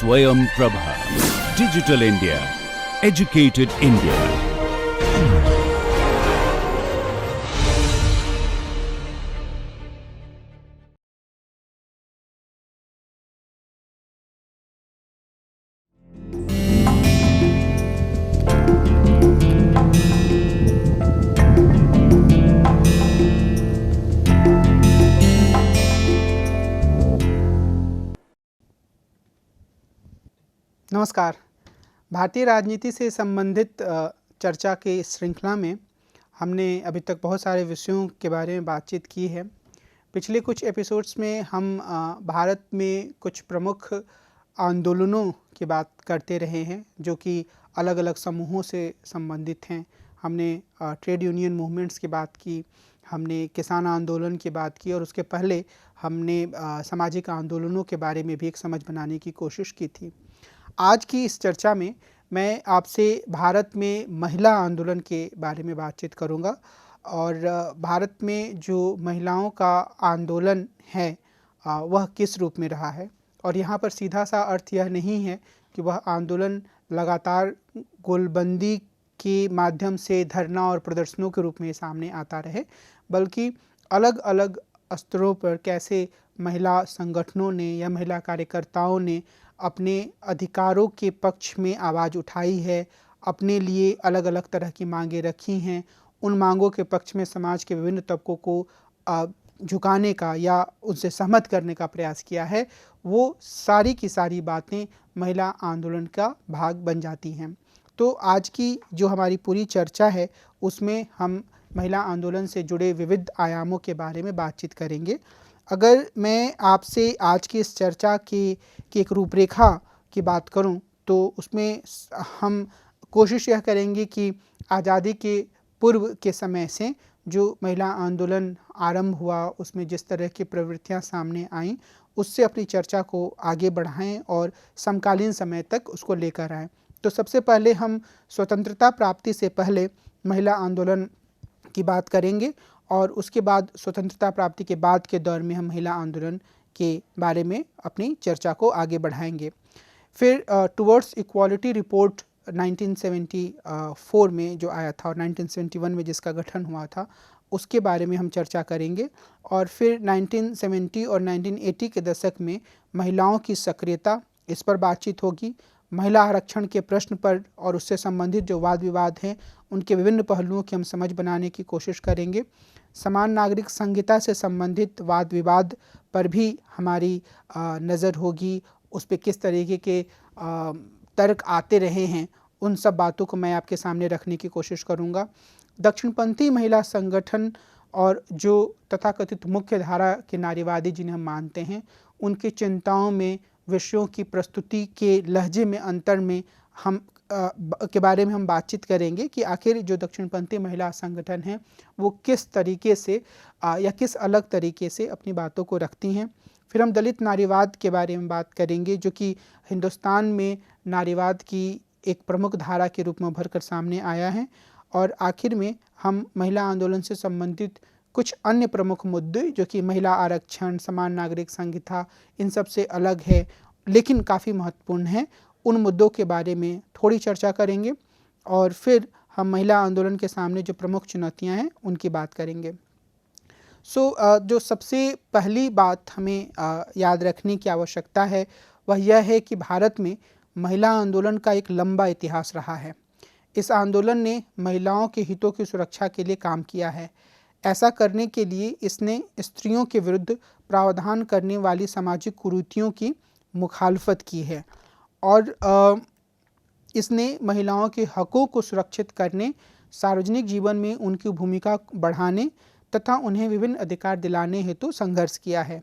Swayam Prabha. Digital India. Educated India. नमस्कार। भारतीय राजनीति से संबंधित चर्चा के इस श्रृंखला में हमने अभी तक बहुत सारे विषयों के बारे में बातचीत की है। पिछले कुछ एपिसोड्स में हम भारत में कुछ प्रमुख आंदोलनों की बात करते रहे हैं जो कि अलग अलग समूहों से संबंधित हैं। हमने ट्रेड यूनियन मूवमेंट्स की बात की, हमने किसान आंदोलन की बात की और उसके पहले हमने सामाजिक आंदोलनों के बारे में भी एक समझ बनाने की कोशिश की थी। आज की इस चर्चा में मैं आपसे भारत में महिला आंदोलन के बारे में बातचीत करूंगा और भारत में जो महिलाओं का आंदोलन है वह किस रूप में रहा है। और यहाँ पर सीधा सा अर्थ यह नहीं है कि वह आंदोलन लगातार गोलबंदी के माध्यम से धरना और प्रदर्शनों के रूप में सामने आता रहे, बल्कि अलग अलग स्तरों पर कैसे महिला संगठनों ने या महिला कार्यकर्ताओं ने अपने अधिकारों के पक्ष में आवाज़ उठाई है, अपने लिए अलग अलग तरह की मांगें रखी हैं। उन मांगों के पक्ष में समाज के विभिन्न तबकों को झुकाने का या उनसे सहमत करने का प्रयास किया है। वो सारी की सारी बातें महिला आंदोलन का भाग बन जाती हैं। तो आज की जो हमारी पूरी चर्चा है उसमें हम महिला आंदोलन से जुड़े विविध आयामों के बारे में बातचीत करेंगे। अगर मैं आपसे आज की इस चर्चा की एक रूपरेखा की बात करूं तो उसमें हम कोशिश यह करेंगे कि आज़ादी के पूर्व के समय से जो महिला आंदोलन आरंभ हुआ उसमें जिस तरह की प्रवृत्तियां सामने आईं उससे अपनी चर्चा को आगे बढ़ाएं और समकालीन समय तक उसको लेकर आएं। तो सबसे पहले हम स्वतंत्रता प्राप्ति से पहले महिला आंदोलन की बात करेंगे और उसके बाद स्वतंत्रता प्राप्ति के बाद के दौर में हम महिला आंदोलन के बारे में अपनी चर्चा को आगे बढ़ाएंगे। फिर टुवर्ड्स इक्वालिटी रिपोर्ट 1974 में जो आया था और 1971 में जिसका गठन हुआ था उसके बारे में हम चर्चा करेंगे। और फिर 1970 और 1980 के दशक में महिलाओं की सक्रियता, इस पर बातचीत होगी। महिला आरक्षण के प्रश्न पर और उससे संबंधित जो वाद विवाद हैं उनके विभिन्न पहलुओं की हम समझ बनाने की कोशिश करेंगे। समान नागरिक संहिता से संबंधित वाद विवाद पर भी हमारी नज़र होगी, उस पर किस तरीके के तर्क आते रहे हैं, उन सब बातों को मैं आपके सामने रखने की कोशिश करूंगा। दक्षिणपंथी महिला संगठन और जो तथाकथित मुख्य धारा के नारीवादी जिन्हें हम मानते हैं उनकी चिंताओं में, विषयों की प्रस्तुति के लहजे में अंतर में हम के बारे में हम बातचीत करेंगे कि आखिर जो दक्षिणपंथी महिला संगठन हैं वो किस तरीके से या किस अलग तरीके से अपनी बातों को रखती हैं। फिर हम दलित नारीवाद के बारे में बात करेंगे जो कि हिंदुस्तान में नारीवाद की एक प्रमुख धारा के रूप में उभर कर सामने आया है। और आखिर में हम महिला आंदोलन से संबंधित कुछ अन्य प्रमुख मुद्दे जो कि महिला आरक्षण, समान नागरिक संहिता, इन सब से अलग है लेकिन काफ़ी महत्वपूर्ण है, उन मुद्दों के बारे में थोड़ी चर्चा करेंगे। और फिर हम महिला आंदोलन के सामने जो प्रमुख चुनौतियां हैं उनकी बात करेंगे। जो सबसे पहली बात हमें याद रखने की आवश्यकता है वह यह है कि भारत में महिला आंदोलन का एक लंबा इतिहास रहा है। इस आंदोलन ने महिलाओं के हितों की सुरक्षा के लिए काम किया है। ऐसा करने के लिए इसने स्त्रियों के विरुद्ध प्रावधान करने वाली सामाजिक कुरीतियों की मुखालफत की है और इसने महिलाओं के हकों को सुरक्षित करने, सार्वजनिक जीवन में उनकी भूमिका बढ़ाने तथा उन्हें विभिन्न अधिकार दिलाने हेतु संघर्ष किया है।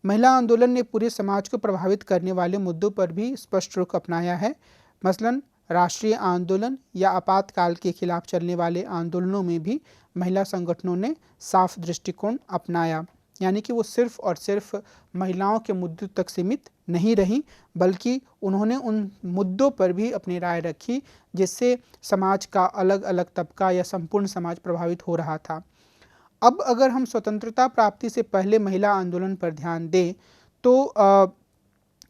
महिला आंदोलन ने पूरे समाज को प्रभावित करने वाले मुद्दों पर भी स्पष्ट रुख अपनाया है। मसलन राष्ट्रीय आंदोलन या आपातकाल के खिलाफ चलने वाले आंदोलनों में भी महिला संगठनों ने साफ दृष्टिकोण अपनाया, यानी कि वो सिर्फ और सिर्फ महिलाओं के मुद्दों तक सीमित नहीं रही बल्कि उन्होंने उन मुद्दों पर भी अपनी राय रखी जिससे समाज का अलग अलग तबका या संपूर्ण समाज प्रभावित हो रहा था। अब अगर हम स्वतंत्रता प्राप्ति से पहले महिला आंदोलन पर ध्यान दें तो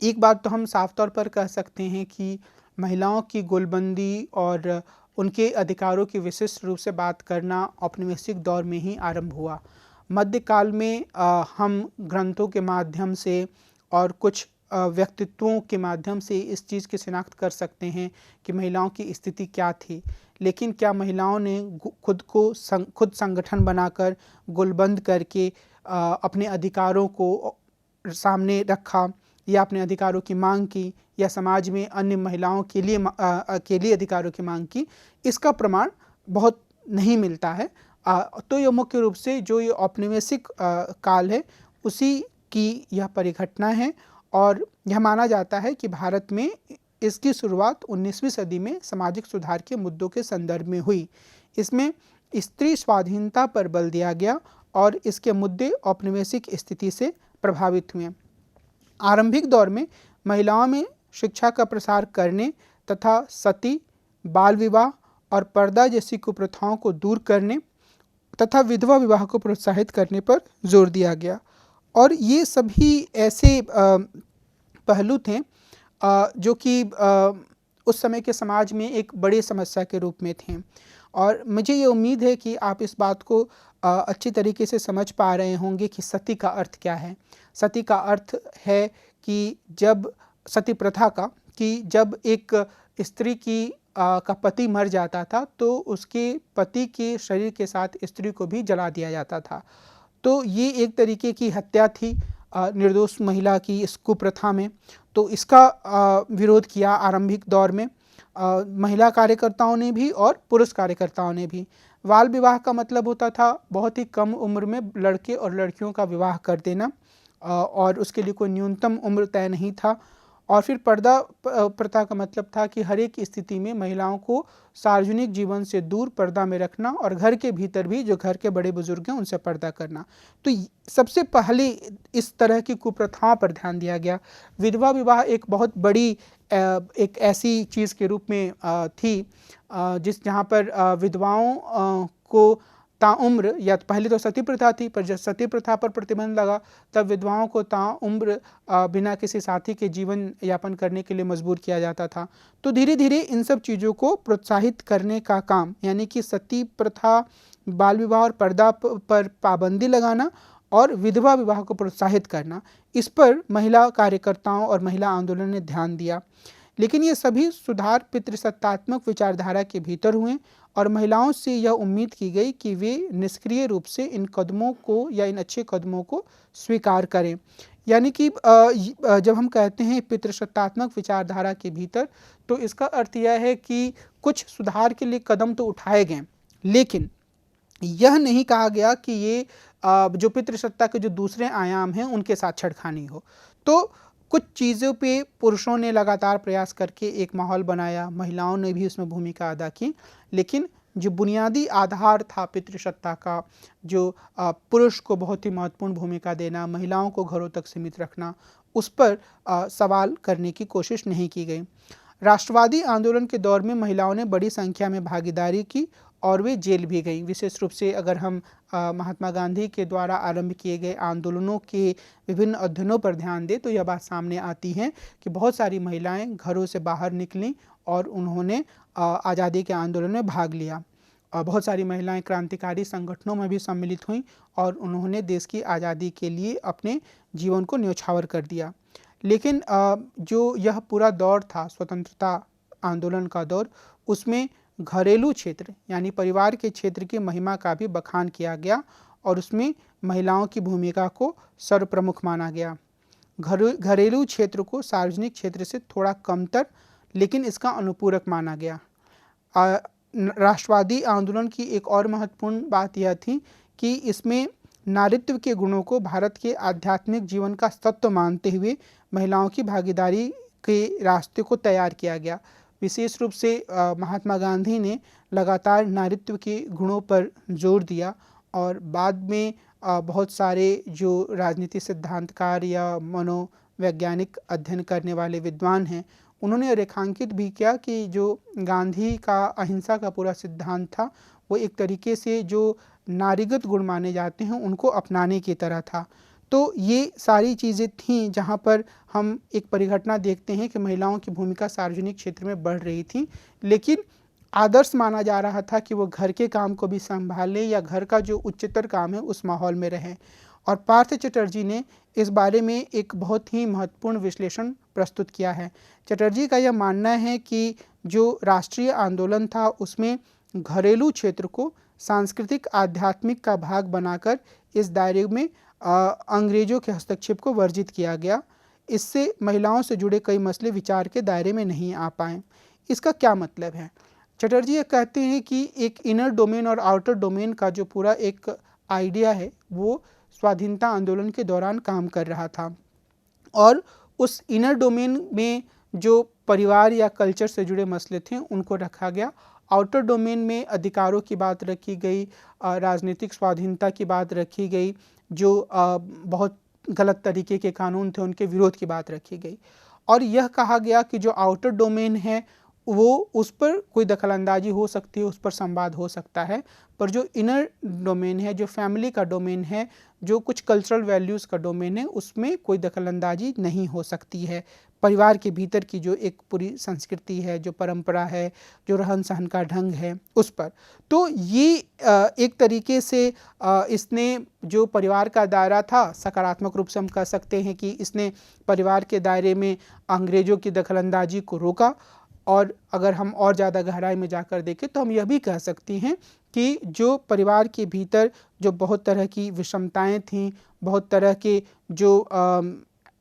एक बात तो हम साफ तौर पर कह सकते हैं कि महिलाओं की गोलबंदी और उनके अधिकारों की विशिष्ट रूप से बात करना औपनिवेशिक दौर में ही आरंभ हुआ। मध्यकाल में हम ग्रंथों के माध्यम से और कुछ व्यक्तित्वों के माध्यम से इस चीज़ की शिनाख्त कर सकते हैं कि महिलाओं की स्थिति क्या थी। लेकिन क्या महिलाओं ने खुद संगठन बनाकर गोलबंद करके अपने अधिकारों को सामने रखा या अपने अधिकारों की मांग की या समाज में अन्य महिलाओं के लिए अधिकारों की मांग की, इसका प्रमाण बहुत नहीं मिलता है। तो ये मुख्य रूप से जो ये औपनिवेशिक काल है उसी की यह परिघटना है और यह माना जाता है कि भारत में इसकी शुरुआत 19वीं सदी में सामाजिक सुधार के मुद्दों के संदर्भ में हुई। इसमें स्त्री स्वाधीनता पर बल दिया गया और इसके मुद्दे औपनिवेशिक स्थिति से प्रभावित हुए। आरंभिक दौर में महिलाओं में शिक्षा का प्रसार करने तथा सती, बाल विवाह और पर्दा जैसी कुप्रथाओं को दूर करने तथा विधवा विवाह को प्रोत्साहित करने पर जोर दिया गया और ये सभी ऐसे पहलू थे जो कि उस समय के समाज में एक बड़ी समस्या के रूप में थे। और मुझे ये उम्मीद है कि आप इस बात को अच्छी तरीके से समझ पा रहे होंगे कि सती का अर्थ क्या है। सती का अर्थ है कि जब सती प्रथा का कि जब एक स्त्री का पति मर जाता था तो उसके पति के शरीर के साथ स्त्री को भी जला दिया जाता था। तो ये एक तरीके की हत्या थी निर्दोष महिला की इस कुप्रथा में। तो इसका विरोध किया आरंभिक दौर में महिला कार्यकर्ताओं ने भी और पुरुष कार्यकर्ताओं ने भी। बाल विवाह का मतलब होता था बहुत ही कम उम्र में लड़के और लड़कियों का विवाह कर देना और उसके लिए कोई न्यूनतम उम्र तय नहीं था। और फिर पर्दा प्रथा का मतलब था कि हर एक स्थिति में महिलाओं को सार्वजनिक जीवन से दूर पर्दा में रखना और घर के भीतर भी जो घर के बड़े बुजुर्ग हैं उनसे पर्दा करना। तो सबसे पहले इस तरह की कुप्रथाओं पर ध्यान दिया गया। विधवा विवाह एक बहुत बड़ी एक ऐसी चीज़ के रूप में थी जहाँ पर विधवाओं को ताउम्र, या पहले तो सती प्रथा थी पर जब सती प्रथा पर प्रतिबंध लगा तब विधवाओं को ताउम्र बिना किसी साथी के जीवन यापन करने के लिए मजबूर किया जाता था। तो धीरे धीरे इन सब चीज़ों को प्रोत्साहित करने का काम, यानी कि सती प्रथा, बाल विवाह और पर्दा पर पाबंदी लगाना और विधवा विवाह को प्रोत्साहित करना, इस पर महिला कार्यकर्ताओं और महिला आंदोलन ने ध्यान दिया। लेकिन ये सभी सुधार पितृसत्तात्मक विचारधारा के भीतर हुए और महिलाओं से यह उम्मीद की गई कि वे निष्क्रिय रूप से इन कदमों को या इन अच्छे कदमों को स्वीकार करें। यानी कि जब हम कहते हैं पितृसत्तात्मक विचारधारा के भीतर, तो इसका अर्थ यह है कि कुछ सुधार के लिए कदम तो उठाए गए, लेकिन यह नहीं कहा गया कि ये जो पितृसत्ता के जो दूसरे आयाम हैं उनके साथ छेड़खानी हो। तो कुछ चीज़ों पे पुरुषों ने लगातार प्रयास करके एक माहौल बनाया, महिलाओं ने भी उसमें भूमिका अदा की, लेकिन जो बुनियादी आधार था पितृसत्ता का, जो पुरुष को बहुत ही महत्वपूर्ण भूमिका देना, महिलाओं को घरों तक सीमित रखना, उस पर सवाल करने की कोशिश नहीं की गई। राष्ट्रवादी आंदोलन के दौर में महिलाओं ने बड़ी संख्या में भागीदारी की और वे जेल भी गई। विशेष रूप से अगर हम महात्मा गांधी के द्वारा आरंभ किए गए आंदोलनों के विभिन्न अध्ययनों पर ध्यान दें तो यह बात सामने आती है कि बहुत सारी महिलाएं घरों से बाहर निकलीं और उन्होंने आज़ादी के आंदोलन में भाग लिया। बहुत सारी महिलाएं क्रांतिकारी संगठनों में भी सम्मिलित हुईं और उन्होंने देश की आज़ादी के लिए अपने जीवन को न्यौछावर कर दिया। लेकिन जो यह पूरा दौर था स्वतंत्रता आंदोलन का दौर, उसमें घरेलू क्षेत्र यानी परिवार के क्षेत्र की महिमा का भी बखान किया गया और उसमें महिलाओं की भूमिका को सर्वप्रमुख माना गया। घरेलू क्षेत्र को सार्वजनिक क्षेत्र से थोड़ा कमतर लेकिन इसका अनुपूरक माना गया। राष्ट्रवादी आंदोलन की एक और महत्वपूर्ण बात यह थी कि इसमें नारीत्व के गुणों को भारत के आध्यात्मिक जीवन का तत्व मानते हुए महिलाओं की भागीदारी के रास्ते को तैयार किया गया। विशेष रूप से महात्मा गांधी ने लगातार नारीत्व के गुणों पर जोर दिया और बाद में बहुत सारे जो राजनीति सिद्धांतकार या मनोवैज्ञानिक अध्ययन करने वाले विद्वान हैं, उन्होंने रेखांकित भी किया कि जो गांधी का अहिंसा का पूरा सिद्धांत था वो एक तरीके से जो नारीगत गुण माने जाते हैं उनको अपनाने की तरह था। तो ये सारी चीज़ें थीं जहाँ पर हम एक परिघटना देखते हैं कि महिलाओं की भूमिका सार्वजनिक क्षेत्र में बढ़ रही थी, लेकिन आदर्श माना जा रहा था कि वो घर के काम को भी संभालें या घर का जो उच्चतर काम है उस माहौल में रहें। और पार्थ चटर्जी ने इस बारे में एक बहुत ही महत्वपूर्ण विश्लेषण प्रस्तुत किया है। चटर्जी का यह मानना है कि जो राष्ट्रीय आंदोलन था उसमें घरेलू क्षेत्र को सांस्कृतिक आध्यात्मिक का भाग बनाकर इस दायरे में अंग्रेजों के हस्तक्षेप को वर्जित किया गया। इससे महिलाओं से जुड़े कई मसले विचार के दायरे में नहीं आ पाए। इसका क्या मतलब है? चटर्जी ये कहते हैं कि एक इनर डोमेन और आउटर डोमेन का जो पूरा एक आइडिया है वो स्वाधीनता आंदोलन के दौरान काम कर रहा था, और उस इनर डोमेन में जो परिवार या कल्चर से जुड़े मसले थे उनको रखा गया। आउटर डोमेन में अधिकारों की बात रखी गई, राजनीतिक स्वाधीनता की बात रखी गई, जो बहुत गलत तरीके के कानून थे उनके विरोध की बात रखी गई। और यह कहा गया कि जो आउटर डोमेन है वो उस पर कोई दखलंदाजी हो सकती है, उस पर संवाद हो सकता है, पर जो इनर डोमेन है, जो फैमिली का डोमेन है, जो कुछ कल्चरल वैल्यूज़ का डोमेन है, उसमें कोई दखलंदाजी नहीं हो सकती है। परिवार के भीतर की जो एक पूरी संस्कृति है, जो परंपरा है, जो रहन सहन का ढंग है, उस पर। तो ये एक तरीके से इसने जो परिवार का दायरा था, सकारात्मक रूप से हम कह सकते हैं कि इसने परिवार के दायरे में अंग्रेज़ों की दखलंदाजी को रोका। और अगर हम और ज़्यादा गहराई में जाकर देखें तो हम यह भी कह सकते हैं कि जो परिवार के भीतर जो बहुत तरह की विषमताएं थीं, बहुत तरह के जो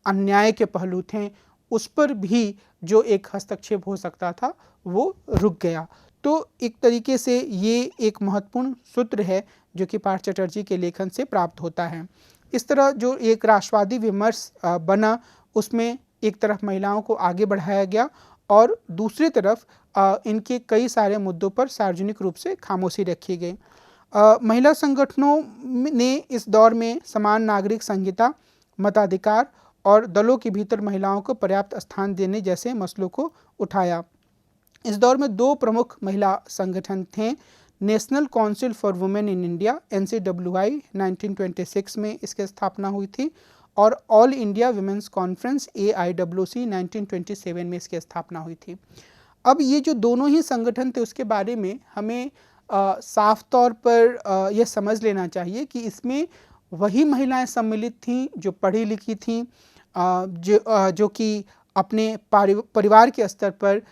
अन्याय के पहलू थे, उस पर भी जो एक हस्तक्षेप हो सकता था वो रुक गया। तो एक तरीके से ये एक महत्वपूर्ण सूत्र है जो कि पार्थ चटर्जी के लेखन से प्राप्त होता है। इस तरह जो एक राष्ट्रवादी विमर्श बना, उसमें एक तरफ महिलाओं को आगे बढ़ाया गया और दूसरी तरफ इनके कई सारे मुद्दों पर सार्वजनिक रूप से खामोशी रखी गई। महिला संगठनों ने इस दौर में समान नागरिक संहिता, मताधिकार और दलों के भीतर महिलाओं को पर्याप्त स्थान देने जैसे मसलों को उठाया। इस दौर में दो प्रमुख महिला संगठन थे। National Council for Women in India NCWI 1926 में इसकी स्थापना हुई थी, और All India Women's Conference AIWC 1927 में इसकी स्थापना हुई थी। अब ये जो दोनों ही संगठन थे उसके बारे में हमें साफ तौर पर यह समझ लेना चाहिए कि इसमें वही महिलाएं सम्मिलित थीं जो पढ़ी लिखी थीं, जो कि अपने परिवार के स्तर पर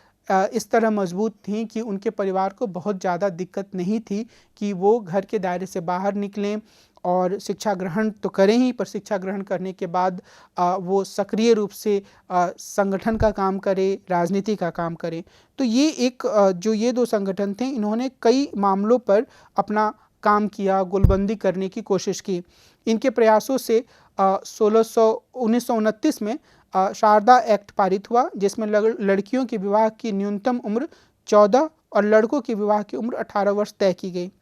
इस तरह मजबूत थीं कि उनके परिवार को बहुत ज़्यादा दिक्कत नहीं थी कि वो घर के दायरे से बाहर निकलें और शिक्षा ग्रहण तो करें ही, पर शिक्षा ग्रहण करने के बाद वो सक्रिय रूप से संगठन का काम करें, राजनीति का काम करें। तो ये एक जो ये दो संगठन थे, इन्होंने कई मामलों पर अपना काम किया, गोलबंदी करने की कोशिश की। इनके प्रयासों से 1929 में शारदा एक्ट पारित हुआ, जिसमें लड़कियों के विवाह की न्यूनतम उम्र 14 और लड़कों की विवाह की उम्र 18 वर्ष तय की गई।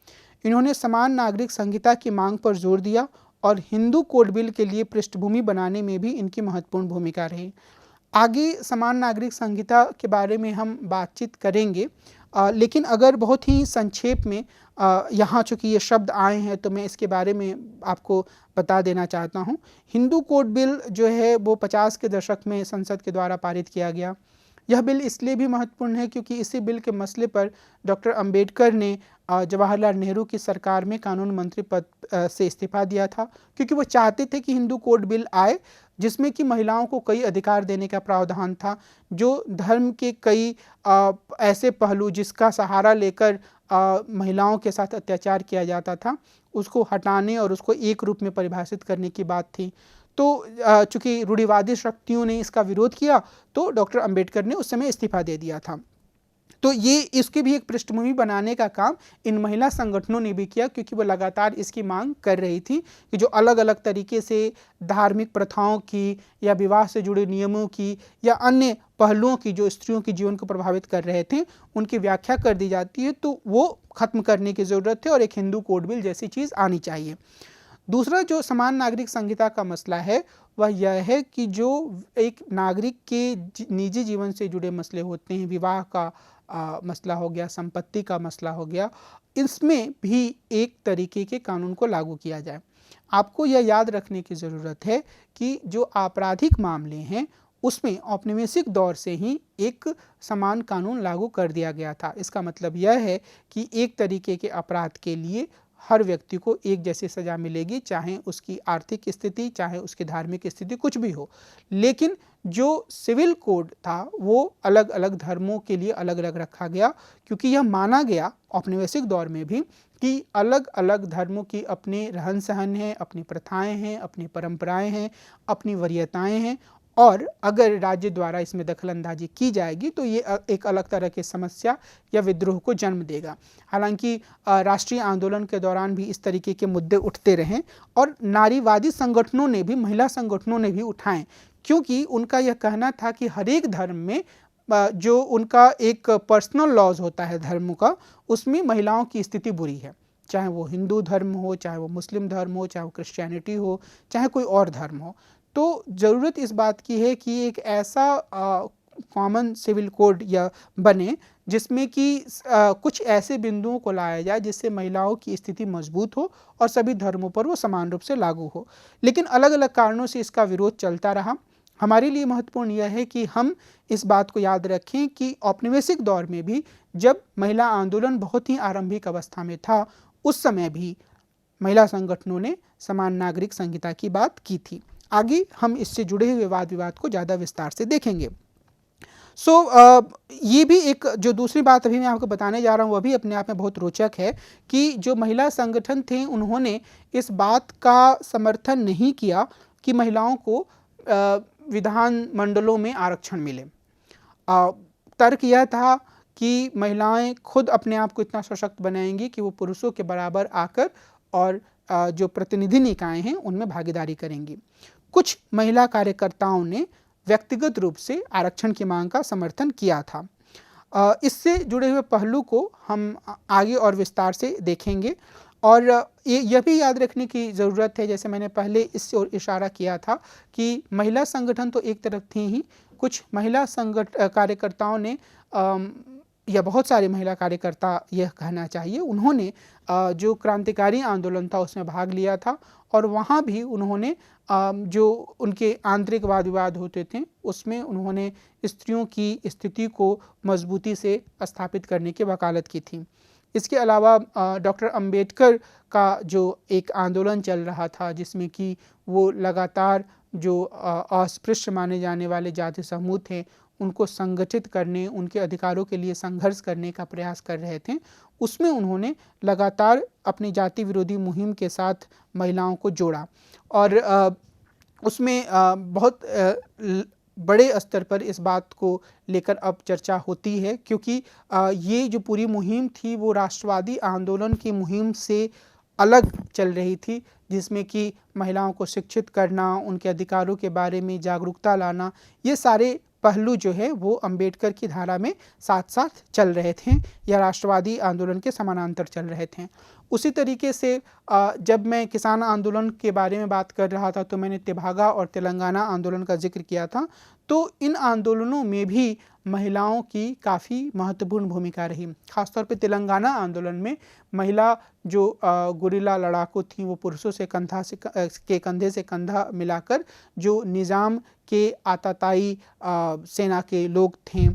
इन्होंने समान नागरिक संहिता की मांग पर जोर दिया और हिंदू कोड बिल के लिए पृष्ठभूमि बनाने में भी इनकी महत्वपूर्ण भूमिका रही। आगे समान नागरिक संहिता के बारे में हम बातचीत करेंगे, लेकिन अगर बहुत ही संक्षेप में यहाँ चूँकि ये शब्द आए हैं तो मैं इसके बारे में आपको बता देना चाहता हूँ। हिंदू कोड बिल जो है वो 50 के दशक में संसद के द्वारा पारित किया गया। यह बिल इसलिए भी महत्वपूर्ण है क्योंकि इसी बिल के मसले पर डॉक्टर अंबेडकर ने जवाहरलाल नेहरू की सरकार में कानून मंत्री पद से इस्तीफा दिया था, क्योंकि वो चाहते थे कि हिंदू कोड बिल आए जिसमें कि महिलाओं को कई अधिकार देने का प्रावधान था। जो धर्म के कई ऐसे पहलू जिसका सहारा लेकर महिलाओं के साथ अत्याचार किया जाता था, उसको हटाने और उसको एक रूप में परिभाषित करने की बात थी। तो चूँकि रूढ़िवादी शक्तियों ने इसका विरोध किया तो डॉक्टर अंबेडकर ने उस समय इस्तीफा दे दिया था। तो ये इसकी भी एक पृष्ठभूमि बनाने का काम इन महिला संगठनों ने भी किया, क्योंकि वो लगातार इसकी मांग कर रही थी कि जो अलग अलग तरीके से धार्मिक प्रथाओं की या विवाह से जुड़े नियमों की या अन्य पहलुओं की जो स्त्रियों के जीवन को प्रभावित कर रहे थे, उनकी व्याख्या कर दी जाती है, तो वो खत्म करने की ज़रूरत है और एक हिंदू कोड बिल जैसी चीज़ आनी चाहिए। दूसरा जो समान नागरिक संहिता का मसला है वह यह है कि जो एक नागरिक के निजी जीवन से जुड़े मसले होते हैं, विवाह का मसला हो गया, संपत्ति का मसला हो गया, इसमें भी एक तरीके के कानून को लागू किया जाए। आपको यह याद रखने की ज़रूरत है कि जो आपराधिक मामले हैं उसमें औपनिवेशिक दौर से ही एक समान कानून लागू कर दिया गया था। इसका मतलब यह है कि एक तरीके के अपराध के लिए हर व्यक्ति को एक जैसी सज़ा मिलेगी, चाहे उसकी आर्थिक स्थिति, चाहे उसकी धार्मिक स्थिति कुछ भी हो। लेकिन जो सिविल कोड था वो अलग अलग धर्मों के लिए अलग अलग रखा गया, क्योंकि यह माना गया औपनिवेशिक दौर में भी कि अलग अलग धर्मों की अपने रहन सहन हैं, अपनी प्रथाएं हैं, अपनी परंपराएं हैं, अपनी वरीयताएं हैं, और अगर राज्य द्वारा इसमें दखलंदाजी की जाएगी तो ये एक अलग तरह की समस्या या विद्रोह को जन्म देगा। हालांकि राष्ट्रीय आंदोलन के दौरान भी इस तरीके के मुद्दे उठते रहे और नारीवादी संगठनों ने भी, महिला संगठनों ने भी उठाएं, क्योंकि उनका यह कहना था कि हर एक धर्म में जो उनका एक पर्सनल लॉज होता है धर्म का, उसमें महिलाओं की स्थिति बुरी है, चाहे वो हिंदू धर्म हो, चाहे वो मुस्लिम धर्म हो, चाहे वो क्रिश्चियनिटी हो, चाहे कोई और धर्म हो। तो ज़रूरत इस बात की है कि एक ऐसा कॉमन सिविल कोड या बने जिसमें कि कुछ ऐसे बिंदुओं को लाया जाए जिससे महिलाओं की स्थिति मजबूत हो और सभी धर्मों पर वो समान रूप से लागू हो। लेकिन अलग अलग कारणों से इसका विरोध चलता रहा। हमारे लिए महत्वपूर्ण यह है कि हम इस बात को याद रखें कि औपनिवेशिक दौर में भी जब महिला आंदोलन बहुत ही आरंभिक अवस्था में था, उस समय भी महिला संगठनों ने समान नागरिक संहिता की बात की थी। आगे हम इससे जुड़े हुए वाद विवाद को ज़्यादा विस्तार से देखेंगे। ये भी एक जो दूसरी बात अभी मैं आपको बताने जा रहा हूँ वह भी अपने आप में बहुत रोचक है कि जो महिला संगठन थे उन्होंने इस बात का समर्थन नहीं किया कि महिलाओं को विधान मंडलों में आरक्षण मिले। तर्क यह था कि महिलाएं खुद अपने आप को इतना सशक्त बनाएंगी कि वो पुरुषों के बराबर आकर और जो प्रतिनिधि निकाय हैं उनमें भागीदारी करेंगी। कुछ महिला कार्यकर्ताओं ने व्यक्तिगत रूप से आरक्षण की मांग का समर्थन किया था। इससे जुड़े हुए पहलू को हम आगे और विस्तार से देखेंगे। और यह भी याद रखने की ज़रूरत है, जैसे मैंने पहले इससे और इशारा किया था कि महिला संगठन तो एक तरफ थी ही, कुछ महिला कार्यकर्ताओं ने या बहुत सारे महिला कार्यकर्ता यह कहना चाहिए, उन्होंने जो क्रांतिकारी आंदोलन था उसमें भाग लिया था और वहाँ भी उन्होंने जो उनके आंतरिक वाद विवाद होते थे उसमें उन्होंने स्त्रियों की स्थिति को मजबूती से स्थापित करने की वकालत की थी। इसके अलावा डॉक्टर अंबेडकर का जो एक आंदोलन चल रहा था जिसमें कि वो लगातार जो अस्पृश्य माने जाने वाले जाति समूह थे उनको संगठित करने, उनके अधिकारों के लिए संघर्ष करने का प्रयास कर रहे थे, उसमें उन्होंने लगातार अपनी जाति विरोधी मुहिम के साथ महिलाओं को जोड़ा और उसमें बहुत बड़े स्तर पर इस बात को लेकर अब चर्चा होती है, क्योंकि ये जो पूरी मुहिम थी वो राष्ट्रवादी आंदोलन की मुहिम से अलग चल रही थी, जिसमें कि महिलाओं को शिक्षित करना, उनके अधिकारों के बारे में जागरूकता लाना, ये सारे पहलू जो है वो अंबेडकर की धारा में साथ साथ चल रहे थे या राष्ट्रवादी आंदोलन के समानांतर चल रहे थे। उसी तरीके से जब मैं किसान आंदोलन के बारे में बात कर रहा था तो मैंने तेभागा और तेलंगाना आंदोलन का जिक्र किया था। तो इन आंदोलनों में भी महिलाओं की काफ़ी महत्वपूर्ण भूमिका रही। खासतौर पे तेलंगाना आंदोलन में महिला जो गुरिल्ला लड़ाकू थी वो पुरुषों से कंधे से कंधा मिलाकर जो निज़ाम के आताताई सेना के लोग थे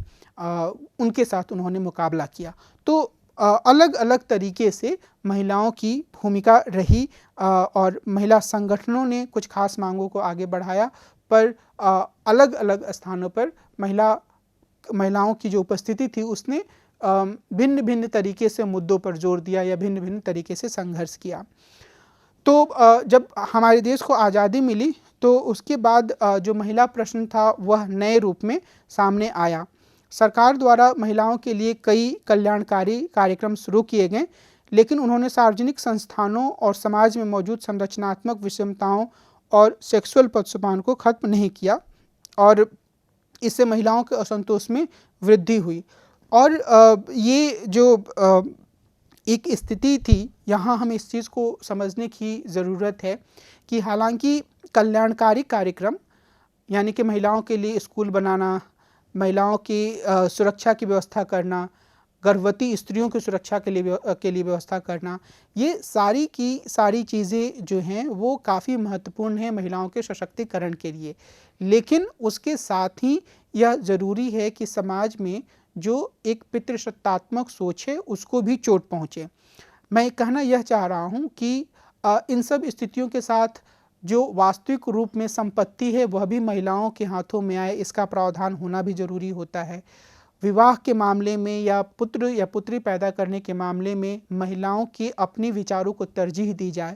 उनके साथ उन्होंने मुकाबला किया। तो अलग अलग तरीके से महिलाओं की भूमिका रही और महिला संगठनों ने कुछ खास मांगों को आगे बढ़ाया, पर अलग अलग स्थानों पर महिलाओं की जो उपस्थिति थी उसने भिन्न भिन्न तरीके से मुद्दों पर जोर दिया या भिन्न भिन्न तरीके से संघर्ष किया। तो जब हमारे देश को आज़ादी मिली तो उसके बाद जो महिला प्रश्न था वह नए रूप में सामने आया। सरकार द्वारा महिलाओं के लिए कई कल्याणकारी कार्यक्रम शुरू किए गए, लेकिन उन्होंने सार्वजनिक संस्थानों और समाज में मौजूद संरचनात्मक विषमताओं और सेक्सुअल पक्षपात को खत्म नहीं किया और इससे महिलाओं के असंतोष में वृद्धि हुई। और ये जो एक स्थिति थी, यहाँ हम इस चीज़ को समझने की ज़रूरत है कि हालांकि कल्याणकारी कार्यक्रम यानी कि महिलाओं के लिए स्कूल बनाना, महिलाओं की सुरक्षा की व्यवस्था करना, गर्भवती स्त्रियों की सुरक्षा के लिए व्यवस्था करना, ये सारी की सारी चीज़ें जो हैं वो काफ़ी महत्वपूर्ण हैं महिलाओं के सशक्तिकरण के लिए। लेकिन उसके साथ ही यह ज़रूरी है कि समाज में जो एक पितृसत्तात्मक सोच है उसको भी चोट पहुँचे। मैं कहना यह चाह रहा हूँ कि इन सब स्थितियों के साथ जो वास्तविक रूप में संपत्ति है वह भी महिलाओं के हाथों में आए, इसका प्रावधान होना भी ज़रूरी होता है। विवाह के मामले में या पुत्र या पुत्री पैदा करने के मामले में महिलाओं के अपने विचारों को तरजीह दी जाए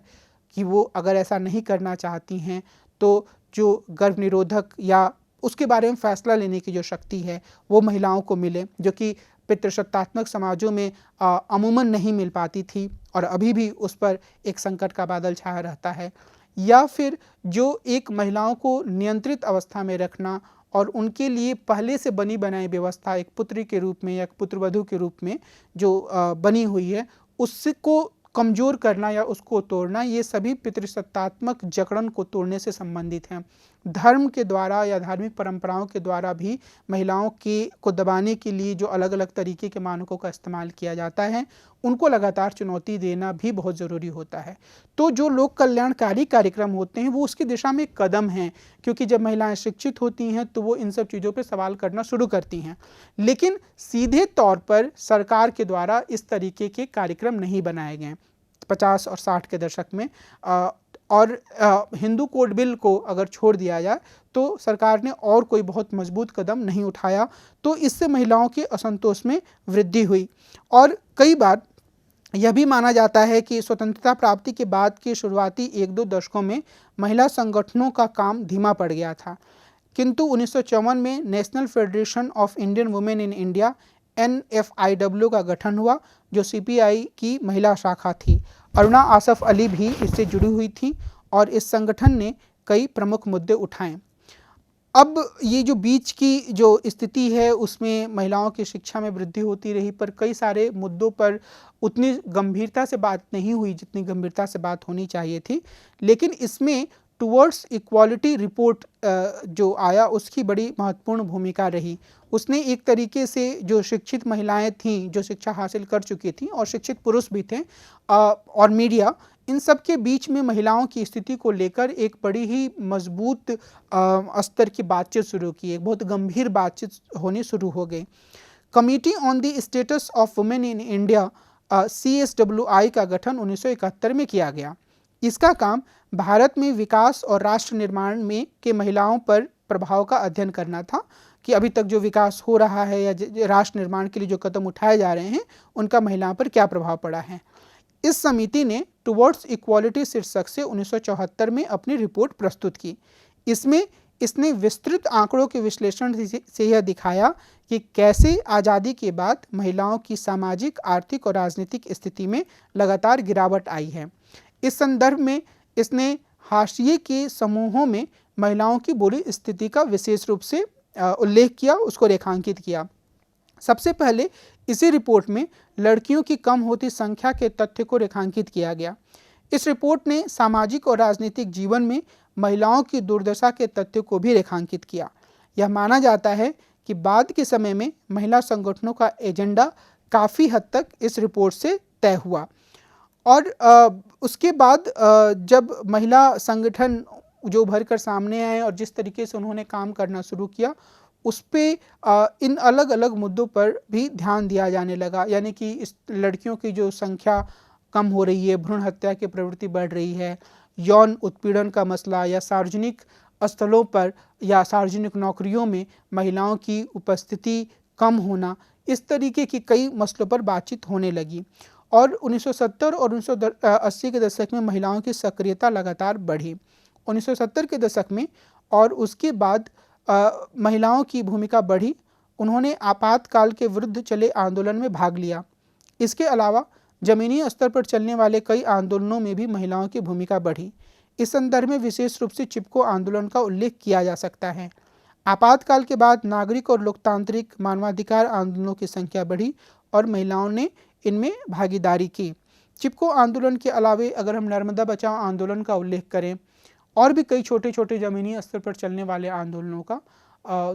कि वो अगर ऐसा नहीं करना चाहती हैं तो जो गर्भ निरोधक या उसके बारे में फैसला लेने की जो शक्ति है वो महिलाओं को मिले, जो कि पितृसत्तात्मक समाजों में अमूमन नहीं मिल पाती थी और अभी भी उस पर एक संकट का बादल छाया रहता है। या फिर जो एक महिलाओं को नियंत्रित अवस्था में रखना और उनके लिए पहले से बनी बनाई व्यवस्था एक पुत्री के रूप में या पुत्रवधू के रूप में जो बनी हुई है उसको कमज़ोर करना या उसको तोड़ना, ये सभी पितृसत्तात्मक जकड़न को तोड़ने से संबंधित हैं। धर्म के द्वारा या धार्मिक परंपराओं के द्वारा भी महिलाओं को दबाने के लिए जो अलग अलग तरीके के मानकों का इस्तेमाल किया जाता है उनको लगातार चुनौती देना भी बहुत ज़रूरी होता है। तो जो लोक कल्याणकारी कार्यक्रम होते हैं वो उसकी दिशा में एक कदम हैं, क्योंकि जब महिलाएं शिक्षित होती हैं तो वो इन सब चीज़ों पर सवाल करना शुरू करती हैं। लेकिन सीधे तौर पर सरकार के द्वारा इस तरीके के कार्यक्रम नहीं बनाए गए 50 और 60 के दशक में। और हिंदू कोड बिल को अगर छोड़ दिया जाए तो सरकार ने और कोई बहुत मजबूत कदम नहीं उठाया, तो इससे महिलाओं के असंतोष में वृद्धि हुई। और कई बार यह भी माना जाता है कि स्वतंत्रता प्राप्ति के बाद के शुरुआती 1-2 दशकों में महिला संगठनों का काम धीमा पड़ गया था, किंतु 1954 में national federation of Indian women in India NFIW का गठन हुआ, जो CPI की महिला शाखा थी। अरुणा आसफ अली भी इससे जुड़ी हुई थी और इस संगठन ने कई प्रमुख मुद्दे उठाए। अब ये जो बीच की जो स्थिति है उसमें महिलाओं की शिक्षा में वृद्धि होती रही, पर कई सारे मुद्दों पर उतनी गंभीरता से बात नहीं हुई जितनी गंभीरता से बात होनी चाहिए थी। लेकिन इसमें टुवर्ड्स इक्वालिटी रिपोर्ट जो आया उसकी बड़ी महत्वपूर्ण भूमिका रही। उसने एक तरीके से जो शिक्षित महिलाएं थीं, जो शिक्षा हासिल कर चुकी थीं और शिक्षित पुरुष भी थे और मीडिया, इन सब के बीच में महिलाओं की स्थिति को लेकर एक बड़ी ही मजबूत स्तर की बातचीत शुरू की, एक बहुत गंभीर बातचीत होनी शुरू हो गई। Committee on the status of women in India CSWI का गठन 1971 में किया गया। इसका काम भारत में विकास और राष्ट्र निर्माण में के महिलाओं पर प्रभाव का अध्ययन करना था कि अभी तक जो विकास हो रहा है या राष्ट्र निर्माण के लिए जो कदम उठाए जा रहे हैं उनका महिलाओं पर क्या प्रभाव पड़ा है। इस समिति ने टुवर्ड्स इक्वालिटी शीर्षक से 1974 में अपनी रिपोर्ट प्रस्तुत की। इसमें इसने विस्तृत आंकड़ों के विश्लेषण से यह दिखाया कि कैसे आज़ादी के बाद महिलाओं की सामाजिक, आर्थिक और राजनीतिक स्थिति में लगातार गिरावट आई है। इस संदर्भ में इसने हाशिए के समूहों में महिलाओं की बुरी स्थिति का विशेष रूप से उल्लेख किया, उसको रेखांकित किया। सबसे पहले इसी रिपोर्ट में लड़कियों की कम होती संख्या के तथ्य को रेखांकित किया गया। इस रिपोर्ट ने सामाजिक और राजनीतिक जीवन में महिलाओं की दुर्दशा के तथ्य को भी रेखांकित किया। यह माना जाता है कि बाद के समय में महिला संगठनों का एजेंडा काफ़ी हद तक इस रिपोर्ट से तय हुआ। और उसके बाद जब महिला संगठन जो उभर कर सामने आए और जिस तरीके से उन्होंने काम करना शुरू किया, उस पर इन अलग अलग मुद्दों पर भी ध्यान दिया जाने लगा। यानी कि इस लड़कियों की जो संख्या कम हो रही है, भ्रूण हत्या की प्रवृत्ति बढ़ रही है, यौन उत्पीड़न का मसला या सार्वजनिक स्थलों पर या सार्वजनिक नौकरियों में महिलाओं की उपस्थिति कम होना, इस तरीके की कई मसलों पर बातचीत होने लगी। और 1970 और 1980 के दशक में महिलाओं की सक्रियता लगातार बढ़ी। 1970 के दशक में और उसके बाद महिलाओं की भूमिका बढ़ी। उन्होंने आपातकाल के विरुद्ध चले आंदोलन में भाग लिया। इसके अलावा जमीनी स्तर पर चलने वाले कई आंदोलनों में भी महिलाओं की भूमिका बढ़ी। इस संदर्भ में विशेष रूप से चिपको आंदोलन का उल्लेख किया जा सकता है। आपातकाल के बाद नागरिक और लोकतांत्रिक मानवाधिकार आंदोलनों की संख्या बढ़ी और महिलाओं ने इनमें भागीदारी की। चिपको आंदोलन के अलावे अगर हम नर्मदा बचाओ आंदोलन का उल्लेख करें और भी कई छोटे छोटे ज़मीनी स्तर पर चलने वाले आंदोलनों का,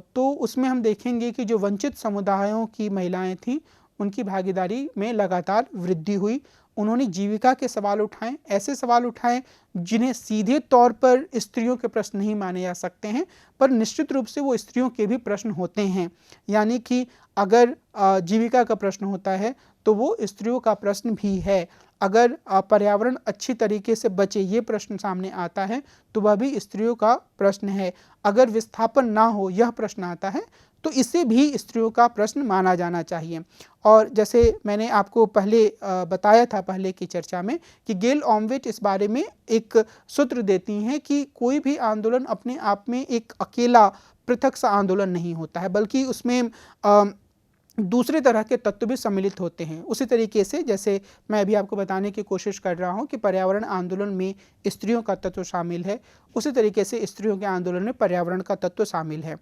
तो उसमें हम देखेंगे कि जो वंचित समुदायों की महिलाएं थीं उनकी भागीदारी में लगातार वृद्धि हुई। उन्होंने जीविका के सवाल उठाए, ऐसे सवाल उठाए जिन्हें सीधे तौर पर स्त्रियों के प्रश्न नहीं माने जा सकते हैं, पर निश्चित रूप से वो स्त्रियों के भी प्रश्न होते हैं। यानी कि अगर जीविका का प्रश्न होता है तो वो स्त्रियों का प्रश्न भी है। अगर पर्यावरण अच्छी तरीके से बचे, ये प्रश्न सामने आता है तो वह भी स्त्रियों का प्रश्न है। अगर विस्थापन ना हो, यह प्रश्न आता है तो इसे भी स्त्रियों का प्रश्न माना जाना चाहिए। और जैसे मैंने आपको पहले बताया था पहले की चर्चा में कि गेल ऑमवेट इस बारे में एक सूत्र देती हैं कि कोई भी आंदोलन अपने आप में एक अकेला पृथक सा आंदोलन नहीं होता है, बल्कि उसमें दूसरे तरह के तत्व भी सम्मिलित होते हैं। उसी तरीके से जैसे मैं अभी आपको बताने की कोशिश कर रहा हूँ कि पर्यावरण आंदोलन में स्त्रियों का तत्व शामिल है, उसी तरीके से स्त्रियों के आंदोलन में पर्यावरण का तत्व शामिल है।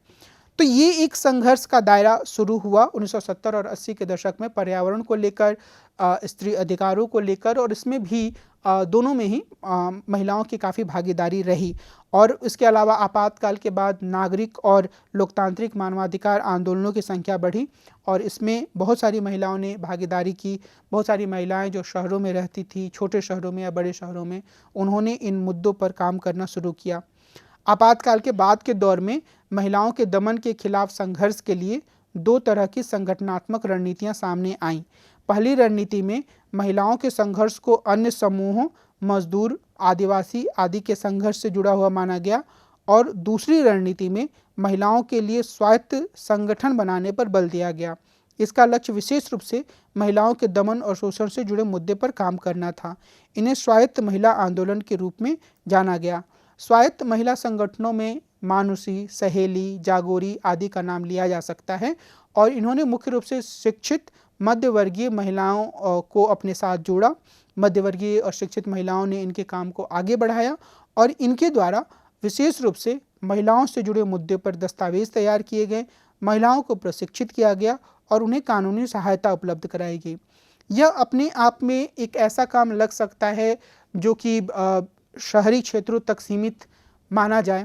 तो ये एक संघर्ष का दायरा शुरू हुआ 1970 और 80 के दशक में पर्यावरण को लेकर, स्त्री अधिकारों को लेकर, और इसमें भी दोनों में ही महिलाओं की काफ़ी भागीदारी रही। और इसके अलावा आपातकाल के बाद नागरिक और लोकतांत्रिक मानवाधिकार आंदोलनों की संख्या बढ़ी और इसमें बहुत सारी महिलाओं ने भागीदारी की। बहुत सारी महिलाएं जो शहरों में रहती थी, छोटे शहरों में या बड़े शहरों में, उन्होंने इन मुद्दों पर काम करना शुरू किया। आपातकाल के बाद के दौर में महिलाओं के दमन के खिलाफ संघर्ष के लिए दो तरह की संगठनात्मक रणनीतियां सामने आईं। पहली रणनीति में महिलाओं के संघर्ष को अन्य समूहों, मजदूर, आदिवासी आदि के संघर्ष से जुड़ा हुआ माना गया, और दूसरी रणनीति में महिलाओं के लिए स्वायत्त संगठन बनाने पर बल दिया गया। इसका लक्ष्य विशेष रूप से महिलाओं के दमन और शोषण से जुड़े मुद्दे पर काम करना था। इन्हें स्वायत्त महिला आंदोलन के रूप में जाना गया। स्वायत्त महिला संगठनों में मानुषी, सहेली, जागोरी आदि का नाम लिया जा सकता है, और इन्होंने मुख्य रूप से शिक्षित मध्यवर्गीय महिलाओं को अपने साथ जोड़ा। मध्यवर्गीय और शिक्षित महिलाओं ने इनके काम को आगे बढ़ाया और इनके द्वारा विशेष रूप से महिलाओं से जुड़े मुद्दे पर दस्तावेज तैयार किए गए, महिलाओं को प्रशिक्षित किया गया और उन्हें कानूनी सहायता उपलब्ध कराई गई। यह अपने आप में एक ऐसा काम लग सकता है जो कि शहरी क्षेत्रों तक सीमित माना जाए,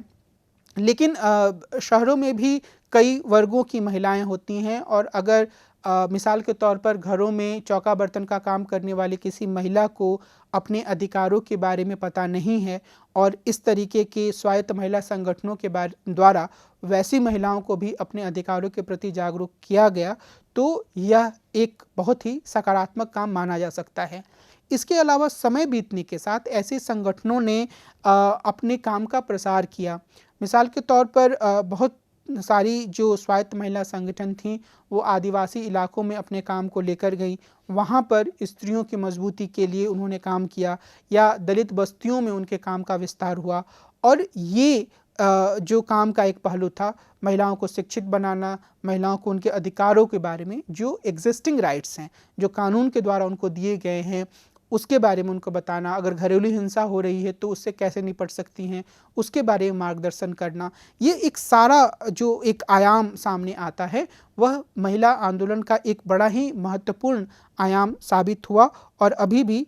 लेकिन शहरों में भी कई वर्गों की महिलाएं होती हैं, और अगर मिसाल के तौर पर घरों में चौका बर्तन का काम करने वाली किसी महिला को अपने अधिकारों के बारे में पता नहीं है और इस तरीके के स्वायत्त महिला संगठनों के द्वारा वैसी महिलाओं को भी अपने अधिकारों के प्रति जागरूक किया गया, तो यह एक बहुत ही सकारात्मक काम माना जा सकता है। इसके अलावा समय बीतने के साथ ऐसे संगठनों ने अपने काम का प्रसार किया। मिसाल के तौर पर बहुत सारी जो स्वायत्त महिला संगठन थीं वो आदिवासी इलाकों में अपने काम को लेकर गई, वहाँ पर स्त्रियों की मजबूती के लिए उन्होंने काम किया, या दलित बस्तियों में उनके काम का विस्तार हुआ। और ये जो काम का एक पहलू था, महिलाओं को शिक्षित बनाना, महिलाओं को उनके अधिकारों के बारे में, जो एग्जिस्टिंग राइट्स हैं, जो कानून के द्वारा उनको दिए गए हैं, उसके बारे में उनको बताना। अगर घरेलू हिंसा हो रही है तो उससे कैसे निपट सकती हैं, उसके बारे में मार्गदर्शन करना। ये एक सारा जो एक आयाम सामने आता है वह महिला आंदोलन का एक बड़ा ही महत्वपूर्ण आयाम साबित हुआ, और अभी भी